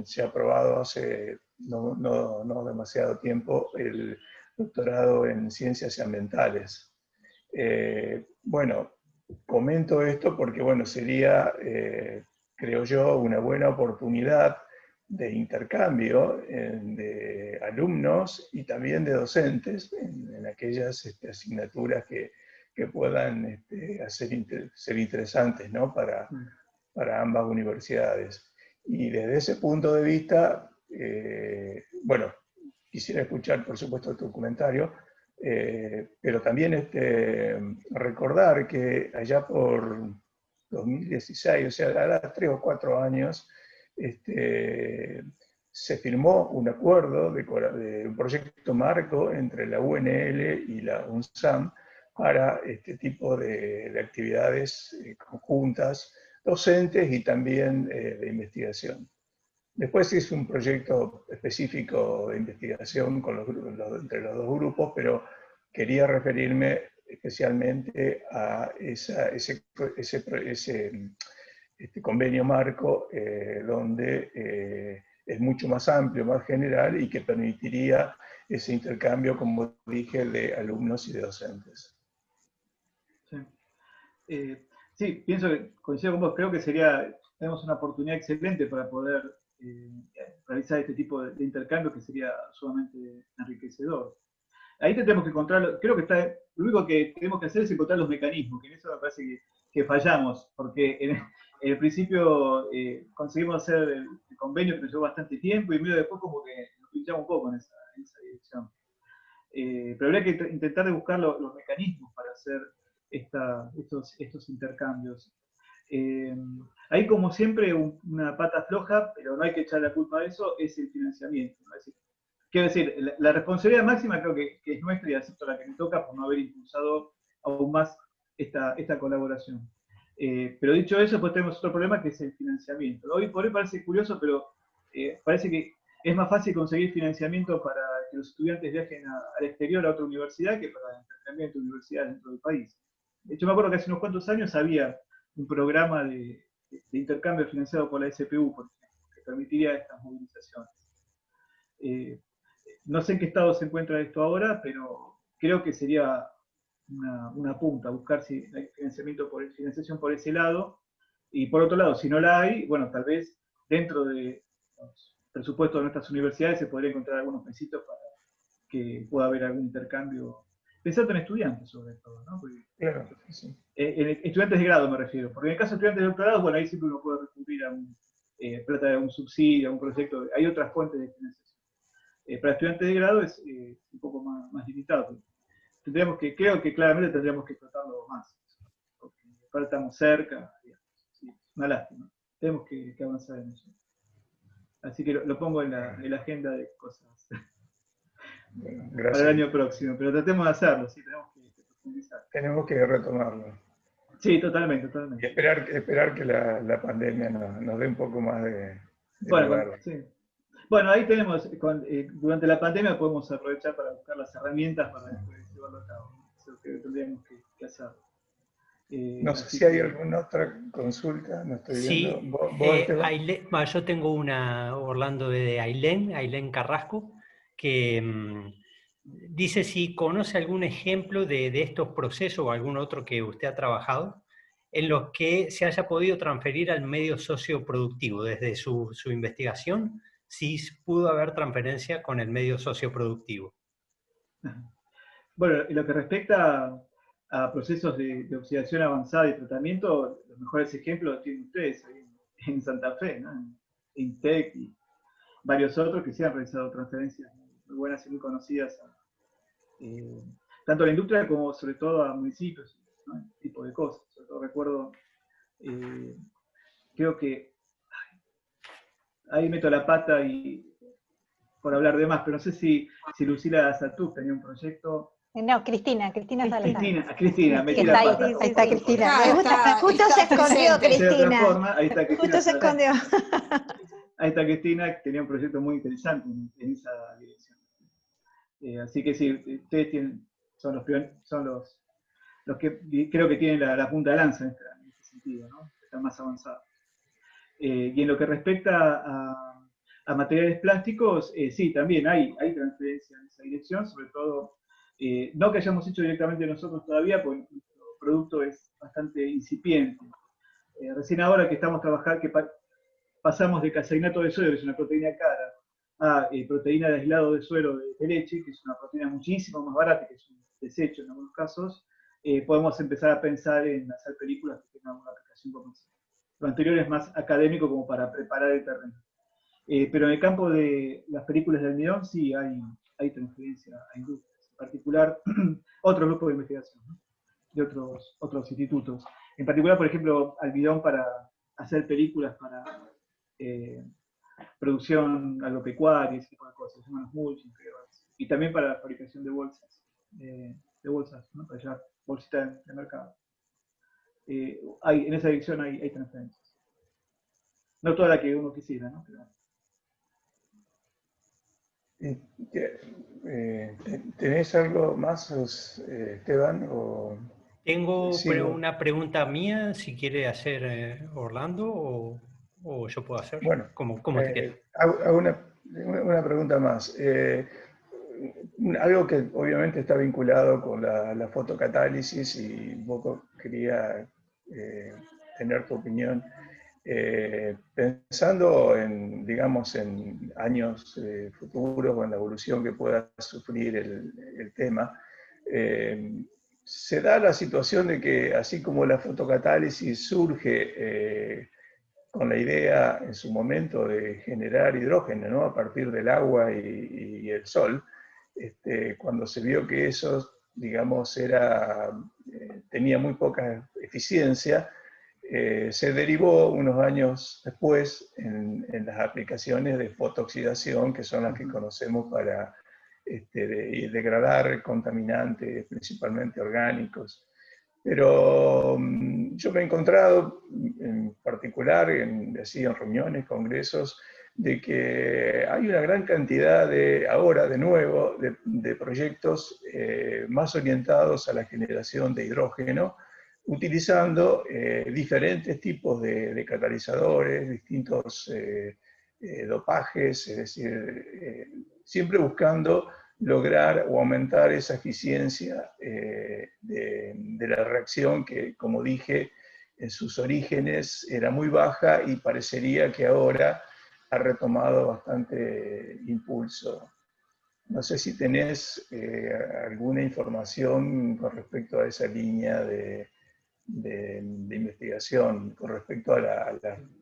se ha aprobado hace no demasiado tiempo el doctorado en ciencias ambientales. Bueno, comento esto porque, bueno, sería, creo yo, una buena oportunidad de intercambio de alumnos y también de docentes en aquellas asignaturas que puedan ser interesantes, ¿no? para ambas universidades. Y desde ese punto de vista, bueno, quisiera escuchar, por supuesto, tu comentario, pero también recordar que allá por 2016, o sea, a 3 o 4 años, se firmó un acuerdo de un proyecto marco entre la UNL y la UNSAM para este tipo de actividades conjuntas, docentes y también de investigación. Después hizo un proyecto específico de investigación entre los dos grupos, pero quería referirme especialmente a ese convenio marco donde es mucho más amplio, más general y que permitiría ese intercambio, como dije, de alumnos y de docentes. Sí, pienso que coincido con vos, creo que tenemos una oportunidad excelente para poder realizar este tipo de intercambio que sería sumamente enriquecedor. Ahí tenemos que encontrar, creo que lo único que tenemos que hacer es encontrar los mecanismos, que en eso me parece que fallamos, porque en el principio conseguimos hacer el convenio que nos llevó bastante tiempo y medio después como que nos pinchamos un poco en esa dirección. Pero habría que intentar de buscar los mecanismos para hacer estos intercambios. Hay como siempre una pata floja, pero no hay que echar la culpa de eso, es el financiamiento, ¿no? Quiero decir, la responsabilidad máxima creo que es nuestra y acepto la que me toca por no haber impulsado aún más esta colaboración. Pero dicho eso, pues tenemos otro problema que es el financiamiento. Hoy por hoy parece curioso, pero parece que es más fácil conseguir financiamiento para que los estudiantes viajen al exterior a otra universidad que para intercambiar entre universidades dentro del país. De hecho, me acuerdo que hace unos cuantos años había un programa de intercambio financiado por la SPU, por ejemplo, que permitiría estas movilizaciones. No sé en qué estado se encuentra esto ahora, pero creo que sería una punta, buscar si hay financiación por ese lado. Y por otro lado, si no la hay, bueno, tal vez dentro de los presupuestos de nuestras universidades se podría encontrar algunos pesitos para que pueda haber algún intercambio. Pensando en estudiantes, sobre todo, ¿no? Porque, claro, sí. Estudiantes de grado me refiero, porque en el caso de estudiantes de doctorado, bueno, ahí siempre uno puede recurrir a plata de un subsidio, a un proyecto, hay otras fuentes de financiación. Para estudiantes de grado es un poco más limitado. Creo que claramente tendríamos que tratarlo más, porque ahora estamos cerca, digamos, sí, es una lástima. Tenemos que avanzar en eso. Así que lo pongo en la agenda de cosas Bueno, para el año próximo, pero tratemos de hacerlo, sí, tenemos que profundizar. Tenemos que retomarlo. Sí, totalmente. Y esperar que la pandemia nos dé un poco más de bueno, sí. Bueno, ahí tenemos, durante la pandemia podemos aprovechar para buscar las herramientas para después llevarlo a cabo. Eso es lo que tendríamos que hacer. No sé si hay alguna otra consulta, no estoy viendo. Sí, ¿Vos, yo tengo una, Orlando, de Ailén Carrasco, que dice si conoce algún ejemplo de estos procesos o algún otro que usted ha trabajado en los que se haya podido transferir al medio socioproductivo desde su investigación, si pudo haber transferencia con el medio socioproductivo. Bueno, en lo que respecta a procesos de oxidación avanzada y tratamiento, los mejores ejemplos tienen ustedes ahí en Santa Fe, ¿no? En INTEC y varios otros que se han realizado transferencias muy buenas y muy conocidas tanto a la industria como sobre todo a municipios, ¿no? Este tipo de cosas. Sobre todo recuerdo, creo que ahí meto la pata y por hablar de más, pero no sé si Lucila Satú tenía un proyecto. No, Cristina Salazar. Cristina, metí está la ahí, pata. ahí está Cristina. Justo se escondió Cristina. Ahí está Cristina. Justo se escondió. Ahí está Cristina, que tenía un proyecto muy interesante en esa dirección. Así que sí, ustedes son los que creo que tienen la punta de lanza en este sentido, ¿no? Están más avanzados. Y en lo que respecta a materiales plásticos, sí, también hay transferencia en esa dirección, sobre todo, no que hayamos hecho directamente nosotros todavía, porque nuestro producto es bastante incipiente. Recién ahora que estamos trabajando, que pasamos de caseinato de suero, que es una proteína cara, a proteína de aislado de suero de leche, que es una proteína muchísimo más barata, que es un desecho en algunos casos, podemos empezar a pensar en hacer películas que tengan una aplicación comercial. Lo anterior es más académico como para preparar el terreno. Pero en el campo de las películas de almidón sí hay transferencia a industrias, en particular otros grupos de investigación, ¿no? De otros institutos. En particular, por ejemplo, almidón para hacer películas para producción agropecuaria, ese tipo de cosas, se llaman los mulching, y también para la fabricación de bolsas, ¿no? Para llevar bolsitas de mercado. En esa dirección hay transferencias. No toda la que uno quisiera, ¿no? ¿Tenés algo más, Esteban? Tengo una pregunta mía, si quiere hacer Orlando, o yo puedo hacer, bueno, como te quieras. Hago una pregunta más. Algo que obviamente está vinculado con la fotocatálisis y un poco quería tener tu opinión. Pensando en, digamos, en años futuros o en la evolución que pueda sufrir el tema, se da la situación de que así como la fotocatálisis surge con la idea en su momento de generar hidrógeno, ¿no?, a partir del agua y el sol, cuando se vio que eso, digamos, tenía muy poca eficiencia, se derivó unos años después en las aplicaciones de fotooxidación, que son las que conocemos para degradar contaminantes, principalmente orgánicos. Pero yo me he encontrado en particular, así en reuniones, congresos, de que hay una gran cantidad ahora de nuevo, de proyectos más orientados a la generación de hidrógeno, utilizando diferentes tipos de catalizadores, distintos dopajes, es decir, siempre buscando lograr o aumentar esa eficiencia de la reacción que, como dije, en sus orígenes era muy baja y parecería que ahora ha retomado bastante impulso. No sé si tenés alguna información con respecto a esa línea de investigación, con respecto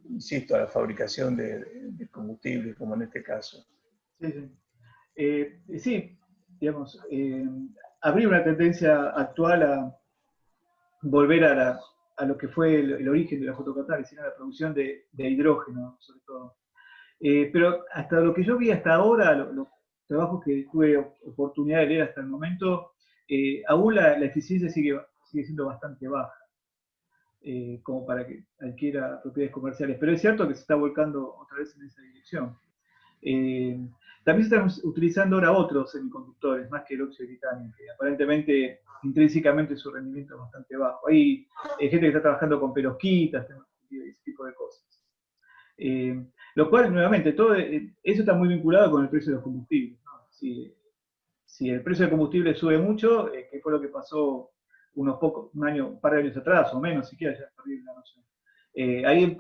insisto, a la fabricación de combustibles, como en este caso. Sí, sí. Sí, digamos, habría una tendencia actual a volver a lo que fue el origen de la fotocatálisis, la producción de hidrógeno, sobre todo. Pero hasta lo que yo vi hasta ahora, los trabajos que tuve oportunidad de leer hasta el momento, aún la eficiencia sigue siendo bastante baja, como para que adquiera propiedades comerciales. Pero es cierto que se está volcando otra vez en esa dirección. También se están utilizando ahora otros semiconductores, más que el óxido de titanio, que aparentemente, intrínsecamente, su rendimiento es bastante bajo. Hay gente que está trabajando con perovskitas, ese tipo de cosas. Lo cual, nuevamente, todo eso está muy vinculado con el precio de los combustibles, ¿no? Si el precio del combustible sube mucho, que fue lo que pasó un par de años atrás, o menos siquiera, ya perdí la noción. Ahí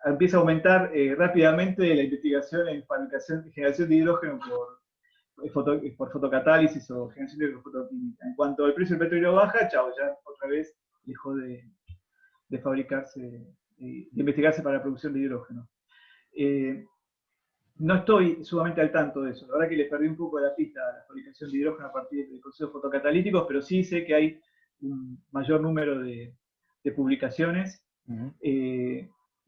empieza a aumentar rápidamente la investigación en fabricación y generación de hidrógeno por fotocatálisis o generación de fotoquímica. En cuanto el precio del petróleo baja, chao, ya otra vez dejó de fabricarse, de investigarse para la producción de hidrógeno. No estoy sumamente al tanto de eso. La verdad que le perdí un poco la pista a la fabricación de hidrógeno a partir de procesos fotocatalíticos, pero sí sé que hay un mayor número de publicaciones.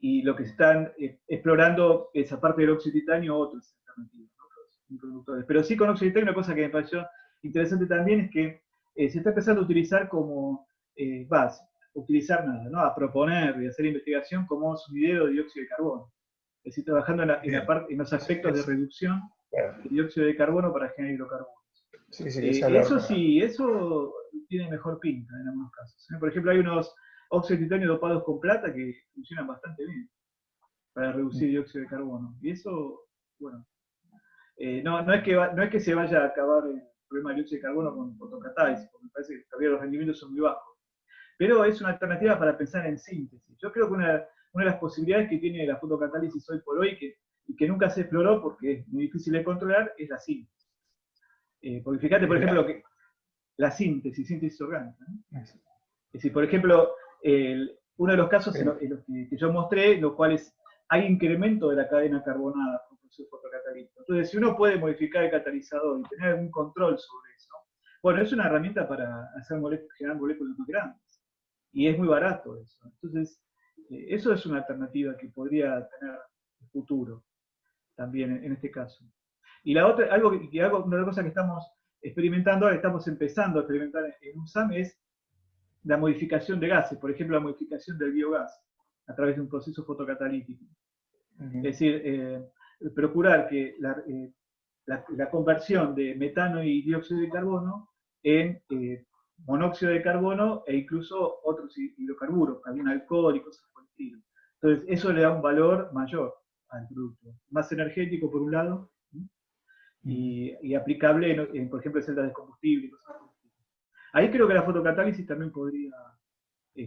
Y lo que se están explorando es, aparte del óxido de titanio, otras alternativas, otros productores. Pero sí, con óxido de titanio, una cosa que me pareció interesante también es que se está empezando a utilizar utilizar nada, ¿no? A proponer y hacer investigación como sumidero de dióxido de carbono. Es decir, trabajando en los aspectos de reducción de dióxido de carbono para generar hidrocarburos. Eso tiene mejor pinta en algunos casos. Por ejemplo, hay unos óxidos de titanio dopados con plata que funcionan bastante bien para reducir dióxido de carbono. Y eso, bueno, no es que se vaya a acabar el problema del dióxido de carbono con fotocatálisis, porque me parece que todavía los rendimientos son muy bajos. Pero es una alternativa para pensar en síntesis. Yo creo que una de las posibilidades que tiene la fotocatálisis hoy por hoy, y que nunca se exploró porque es muy difícil de controlar, es la síntesis. Porque fíjate, por ejemplo, que la síntesis orgánica, ¿no? Es decir, por ejemplo, uno de los casos en los que yo mostré, en los cuales hay incremento de la cadena carbonada por proceso fotocatalítico. Entonces, si uno puede modificar el catalizador y tener algún control sobre eso, bueno, es una herramienta para generar moléculas más grandes. Y es muy barato eso. Entonces, eso es una alternativa que podría tener futuro también en este caso. Y la otra, una de las cosas que estamos experimentando ahora, estamos empezando a experimentar en UNSAM, es la modificación de gases, por ejemplo, la modificación del biogás a través de un proceso fotocatalítico. Es decir, procurar que la conversión de metano y dióxido de carbono en monóxido de carbono e incluso otros hidrocarburos, también alcohol y cosas por el estilo. Entonces, eso le da un valor mayor al producto, más energético por un lado, y aplicable por ejemplo, en celdas de combustible y cosas por el estilo. Ahí creo que la fotocatálisis también podría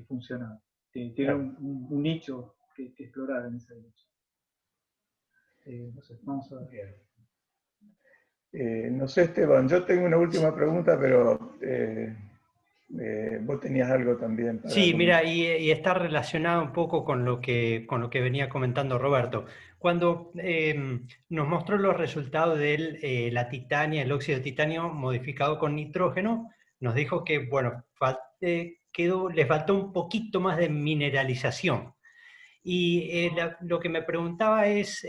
funcionar, tener un nicho que explorar en esa dirección. No sé, vamos a ver. No sé, Esteban, yo tengo una última pregunta, pero vos tenías algo también para... Sí, mira, y está relacionado un poco con lo que venía comentando Roberto. Cuando nos mostró los resultados de la titania, el óxido de titanio modificado con nitrógeno, nos dijo que, bueno, le faltó un poquito más de mineralización. Y lo que me preguntaba es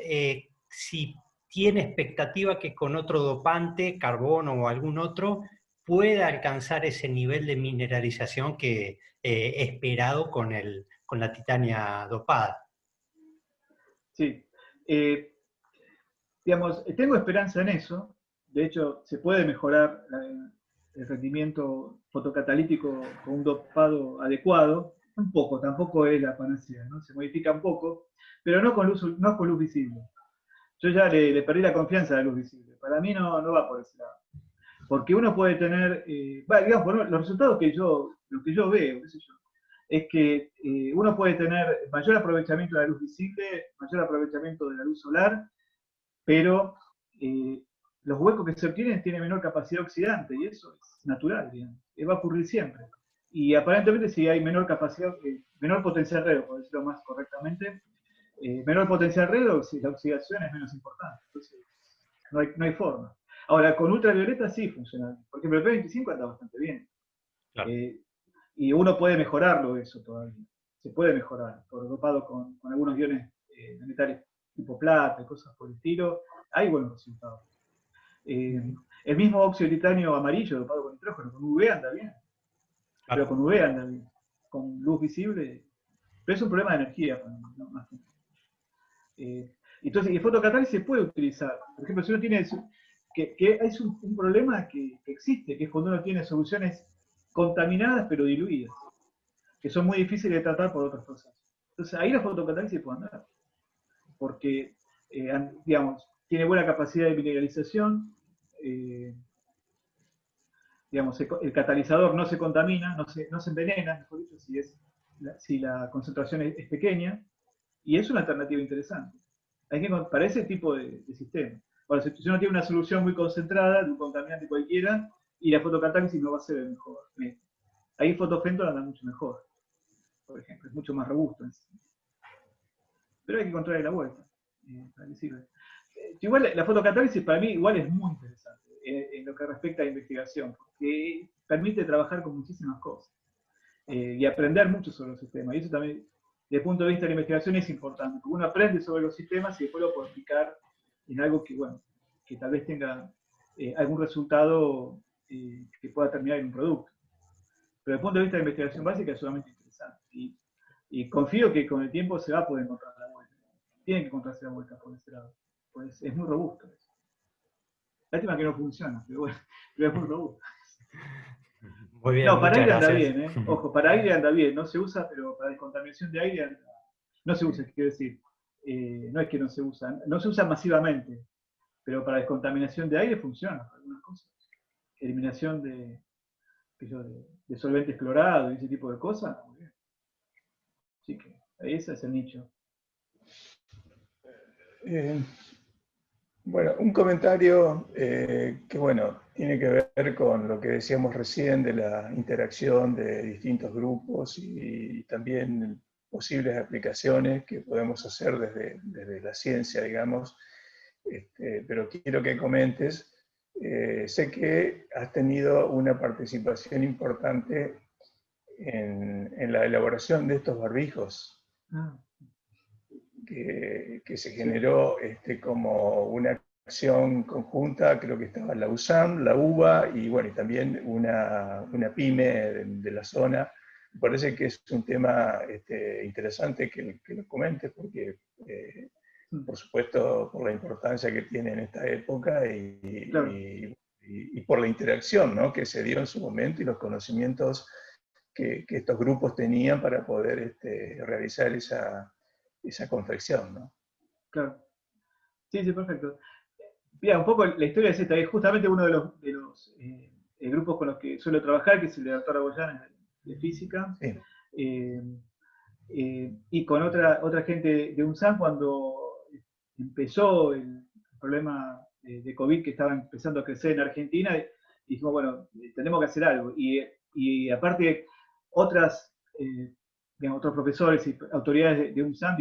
si tiene expectativa que con otro dopante, carbono o algún otro, pueda alcanzar ese nivel de mineralización que esperado con la titania dopada. Sí. Digamos, tengo esperanza en eso. De hecho, se puede mejorar el rendimiento fotocatalítico con un dopado adecuado. Un poco, tampoco es la panacea, ¿no? Se modifica un poco, pero no con luz visible. Yo ya le perdí la confianza a la luz visible. Para mí no va por ese lado. Porque uno puede tener, digamos, los resultados lo que yo veo, qué sé yo, es que uno puede tener mayor aprovechamiento de la luz visible, mayor aprovechamiento de la luz solar, pero los huecos que se obtienen tienen menor capacidad oxidante, y eso es natural, digamos, va a ocurrir siempre. Y aparentemente si hay menor capacidad, menor potencial redox, por decirlo más correctamente, menor potencial redox, la oxidación es menos importante, entonces no hay forma. Ahora, con ultravioleta sí funciona. Por ejemplo, el P25 anda bastante bien. Claro. Y uno puede mejorarlo eso todavía. Se puede mejorar, por dopado con algunos iones de metales tipo plata y cosas por el estilo. Hay buenos resultados. El mismo óxido de titanio amarillo dopado con nitrógeno, con UV anda bien. Claro. Pero con UV anda bien. Con luz visible. Pero es un problema de energía para mí, ¿no? Más que entonces, el fotocatálisis se puede utilizar. Por ejemplo, si uno tiene... que es un problema que existe, que es cuando uno tiene soluciones contaminadas pero diluidas, que son muy difíciles de tratar por otros procesos. Entonces, ahí la fotocatálisis puede andar. Porque, digamos, tiene buena capacidad de mineralización, digamos, el catalizador no se contamina, no se envenena, mejor dicho, si la concentración es pequeña, y es una alternativa interesante. Para ese tipo de sistema. Ahora, si uno tiene una solución muy concentrada de un contaminante cualquiera, y la fotocatálisis no va a ser el mejor. Ahí fotofento anda mucho mejor, por ejemplo, es mucho más robusto. Pero hay que encontrarle la vuelta. Igual la fotocatálisis para mí igual es muy interesante en lo que respecta a investigación, porque permite trabajar con muchísimas cosas y aprender mucho sobre los sistemas. Y eso también, desde el punto de vista de la investigación, es importante, porque uno aprende sobre los sistemas y después lo puede aplicar en algo que, bueno, que tal vez tenga algún resultado que pueda terminar en un producto. Pero desde el punto de vista de la investigación básica es sumamente interesante. Y confío que con el tiempo se va a poder encontrar la vuelta. Tienen que encontrarse la vuelta por ese lado. Pues es muy robusto. Lástima que no funciona, pero bueno, pero es muy robusto. Muy bien, no, para aire gracias. Anda bien, Ojo, para aire anda bien, no se usa, pero para descontaminación de aire no se usa, quiero decir. No es que no se usa masivamente, pero para descontaminación de aire funciona, para algunas cosas. Eliminación de solventes clorados y ese tipo de cosas, muy bien. Así que ese es el nicho. Bueno, un comentario que, bueno, tiene que ver con lo que decíamos recién de la interacción de distintos grupos y también posibles aplicaciones que podemos hacer desde la ciencia, digamos. Pero quiero que comentes. Sé que has tenido una participación importante en la elaboración de estos barbijos. Que se generó como una acción conjunta, creo que estaba la USAM, la UBA y bueno, y también una pyme de la zona. Me parece que es un tema interesante que lo comentes porque, por supuesto, por la importancia que tiene en esta época claro. y por la interacción, ¿no?, que se dio en su momento y los conocimientos que estos grupos tenían para poder realizar esa confección, ¿no? Claro. Sí, perfecto. Mira, un poco la historia es esta, es justamente uno de los grupos con los que suelo trabajar, que es el de Arturo Goyán de física. Sí. y con otra gente de UNSAM cuando empezó el problema de COVID que estaba empezando a crecer en Argentina, dijimos, bueno, tenemos que hacer algo. Y aparte, otros profesores y autoridades de UNSAM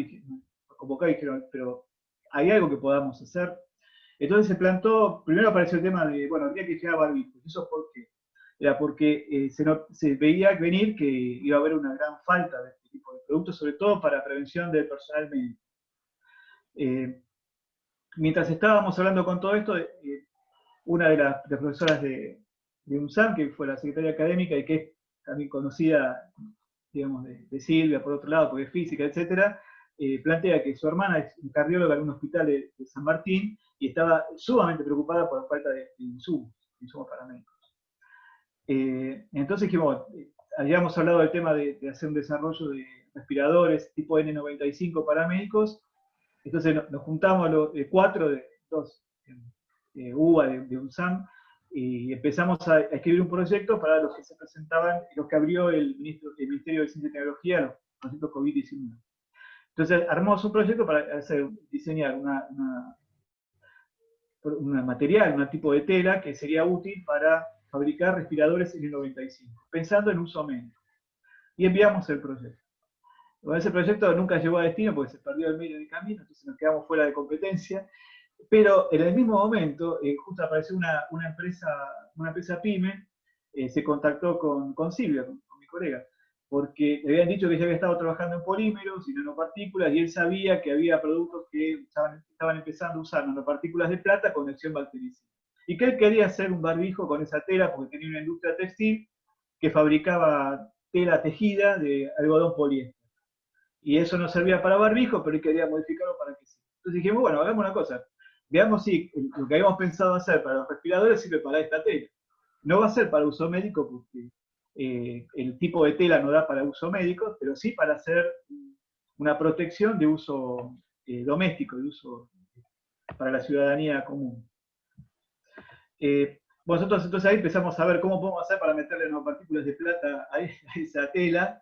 convocaron y dijeron, pero hay algo que podamos hacer. Entonces se plantó, primero apareció el tema de, bueno, habría que llegar a barbijos. ¿Eso por qué? Era porque se veía venir que iba a haber una gran falta de este tipo de productos, sobre todo para prevención del personal médico. Mientras estábamos hablando con todo esto, una de las profesoras de UNSAM, que fue la secretaria académica y que es también conocida, digamos, de Silvia, por otro lado, porque es física, etcétera, plantea que su hermana es cardióloga en un hospital de San Martín y estaba sumamente preocupada por la falta de insumos para médicos. Entonces dijimos, habíamos hablado del tema de hacer un desarrollo de respiradores tipo N95 para médicos, entonces nos juntamos los cuatro de dos UBA de UNSAM y empezamos a escribir un proyecto para los que se presentaban, los que abrió el Ministerio de Ciencia y Tecnología, los proyectos COVID-19. Entonces armamos un proyecto para diseñar un material, un tipo de tela que sería útil para fabricar respiradores N95, pensando en uso médico. Y enviamos el proyecto. Bueno, ese proyecto nunca llegó a destino porque se perdió el medio de camino, entonces nos quedamos fuera de competencia. Pero en el mismo momento, justo apareció una empresa PYME, se contactó con Silvia, con mi colega, porque le habían dicho que ya había estado trabajando en polímeros y nanopartículas, y él sabía que había productos que estaban empezando a usar nanopartículas de plata con acción bactericida. Y que él quería hacer un barbijo con esa tela porque tenía una industria textil que fabricaba tela tejida de algodón poliéster. Y eso no servía para barbijo, pero él quería modificarlo para que sí. Entonces dijimos, bueno, hagamos una cosa. Veamos si lo que habíamos pensado hacer para los respiradores sirve para esta tela. No va a ser para uso médico porque el tipo de tela no da para uso médico, pero sí para hacer una protección de uso doméstico, de uso para la ciudadanía común. Nosotros entonces ahí empezamos a ver cómo podemos hacer para meterle nanopartículas de plata a esa tela,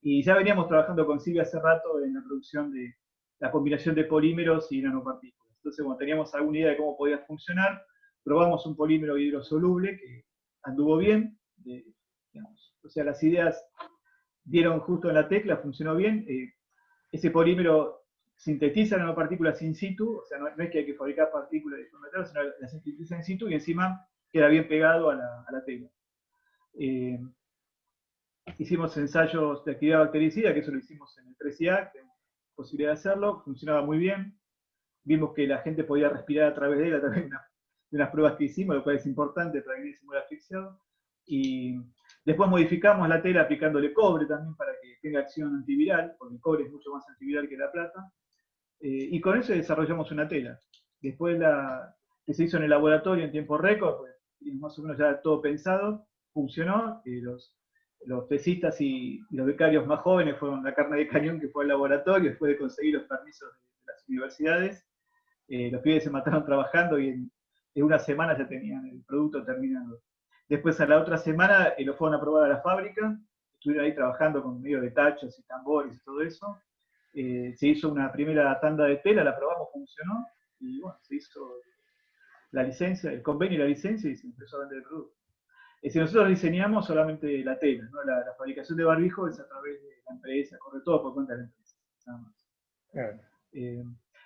y ya veníamos trabajando con Silvia hace rato en la producción de la combinación de polímeros y nanopartículas. Entonces, bueno, teníamos alguna idea de cómo podía funcionar, probamos un polímero hidrosoluble que anduvo bien, o sea, las ideas dieron justo en la tecla, funcionó bien. Ese polímero sintetiza nanopartículas in situ, o sea, no es que hay que fabricar partículas de metal, sino las sintetiza in situ y encima queda bien pegado a la tela. Hicimos ensayos de actividad bactericida, que eso lo hicimos en el 3IA, que posibilidad de hacerlo, funcionaba muy bien. Vimos que la gente podía respirar a través de él, a través de unas pruebas que hicimos, lo cual es importante para que se muera asfixiado. Y después modificamos la tela aplicándole cobre también para que tenga acción antiviral, porque el cobre es mucho más antiviral que la plata. Y con eso desarrollamos una tela. Después que se hizo en el laboratorio en tiempo récord, pues, más o menos ya todo pensado, funcionó. Los tesistas y los becarios más jóvenes fueron la carne de cañón que fue al laboratorio después de conseguir los permisos de las universidades. Los pibes se mataron trabajando y en una semana ya tenían el producto terminado. Después a la otra semana lo fueron a probar a la fábrica, estuvieron ahí trabajando con medio de tachos y tambores y todo eso. Se hizo una primera tanda de tela, la probamos, funcionó, y bueno, se hizo la licencia, el convenio y la licencia y se empezó a vender el producto. Si nosotros diseñamos solamente la tela, ¿no? La fabricación de barbijo es a través de la empresa, corre todo por cuenta de la empresa, nada más. Claro.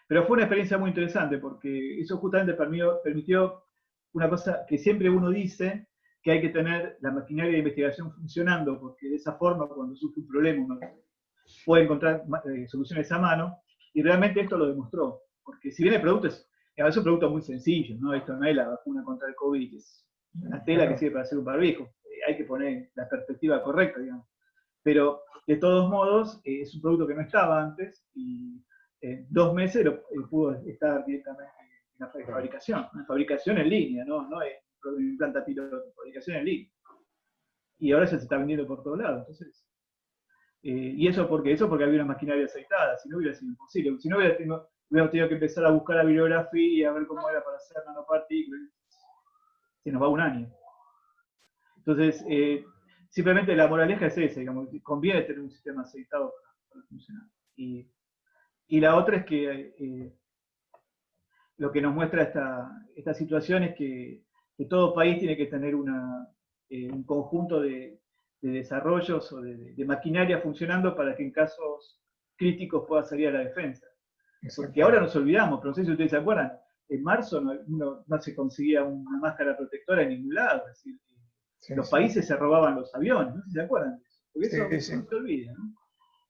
Pero fue una experiencia muy interesante porque eso justamente permitió una cosa que siempre uno dice, que hay que tener la maquinaria de investigación funcionando, porque de esa forma cuando surge un problema uno puede encontrar soluciones a mano, y realmente esto lo demostró, porque si bien el producto es un producto muy sencillo, ¿no? Esto no es la vacuna contra el COVID, es una tela que sirve para hacer un barbijo, hay que poner la perspectiva correcta, digamos. Pero de todos modos es un producto que no estaba antes, y en 2 meses pudo estar directamente en la fabricación, una fabricación en línea, no en planta piloto, fabricación en línea. Y ahora ya se está vendiendo por todos lados, entonces. ¿Y eso por qué? Eso porque había una maquinaria aceitada, si no hubiera sido imposible. Si no hubiéramos tenido que empezar a buscar la bibliografía, a ver cómo era para hacer nanopartículas. Se nos va un año. Entonces, simplemente la moraleja es esa, digamos, conviene tener un sistema aceitado funcionando. Y la otra es que lo que nos muestra esta situación es que todo país tiene que tener un conjunto de desarrollos o de maquinaria funcionando para que en casos críticos pueda salir a la defensa. Porque ahora nos olvidamos, pero no sé si ustedes se acuerdan, en marzo no se conseguía una máscara protectora en ningún lado, es decir, los países se robaban los aviones, no sé si se acuerdan de eso, porque eso no se olvida, ¿no?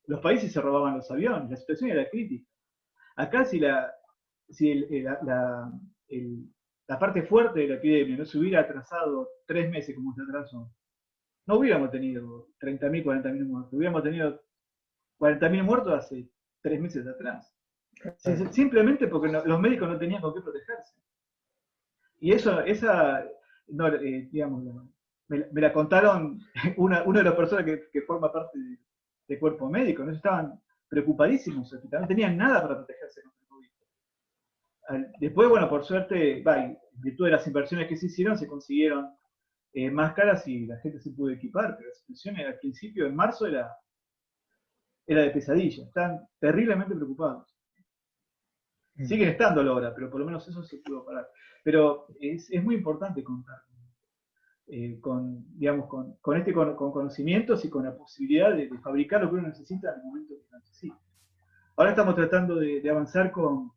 Los países se robaban los aviones, la situación era crítica. Acá si la parte fuerte de la epidemia no se hubiera atrasado 3 meses como se atrasó, no hubiéramos tenido 30.000, 40.000 muertos, hubiéramos tenido 40.000 muertos hace 3 meses atrás. Simplemente porque los médicos no tenían con qué protegerse. Y digamos, me la contaron una de las personas que forma parte del cuerpo médico, ¿no? Estaban preocupadísimos, no tenían nada para protegerse contra el COVID. Después, bueno, por suerte, en virtud de las inversiones que se hicieron, se consiguieron máscaras y la gente se pudo equipar, pero la situación al principio, en marzo, era de pesadilla. Estaban terriblemente preocupados. Siguen estando ahora, pero por lo menos eso se pudo parar. Pero es muy importante contar con conocimientos y con la posibilidad de fabricar lo que uno necesita en el momento que lo necesita. Ahora estamos tratando de avanzar con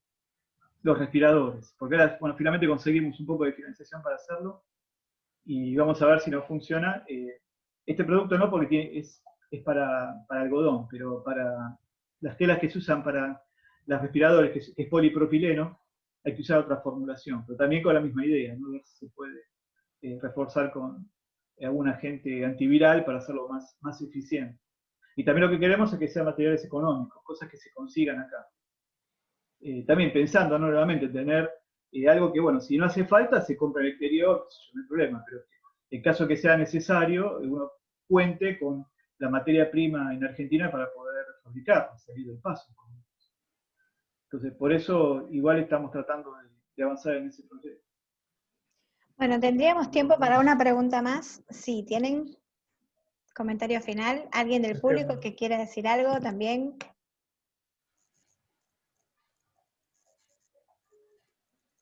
los respiradores, porque ahora, bueno, finalmente conseguimos un poco de financiación para hacerlo, y vamos a ver si nos funciona. Este producto no, porque es para algodón, pero para las telas que se usan para los respiradores, que es polipropileno, hay que usar otra formulación, pero también con la misma idea, ¿no? Ver si se puede reforzar con algún agente antiviral para hacerlo más eficiente. Y también lo que queremos es que sean materiales económicos, cosas que se consigan acá. También pensando, ¿no? Nuevamente, tener algo que, bueno, si no hace falta, se compra en el exterior, no hay problema, pero en caso que sea necesario, uno cuente con la materia prima en Argentina para poder fabricar, salir del paso. Entonces, por eso igual estamos tratando de avanzar en ese proyecto. Bueno, tendríamos tiempo para una pregunta más. Sí, ¿tienen comentario final? ¿Alguien del público que quiera decir algo también?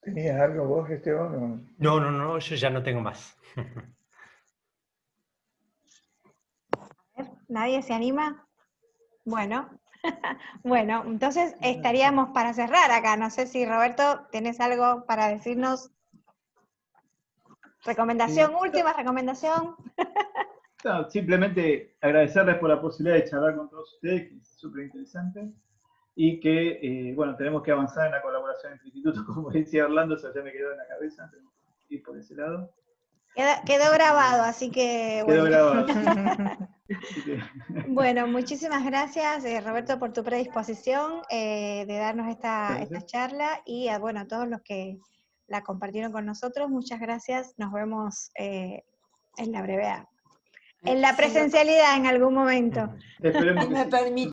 ¿Tenías algo vos, Esteban? No, yo ya no tengo más. A ver, ¿nadie se anima? Bueno, bueno, entonces estaríamos para cerrar acá. No sé si, Roberto, ¿tenés algo para decirnos? ¿Recomendación, última recomendación? No, simplemente agradecerles por la posibilidad de charlar con todos ustedes, que es súper interesante, y que, bueno, tenemos que avanzar en la colaboración entre institutos, como decía Orlando, eso ya me quedó en la cabeza, tenemos que ir por ese lado. Quedó grabado, así que... Quedó grabado. Bueno, muchísimas gracias, Roberto, por tu predisposición de darnos esta charla, y bueno, a todos los que la compartieron con nosotros, muchas gracias. Nos vemos en la brevedad. En la presencialidad en algún momento. Esperemos que me sí. permite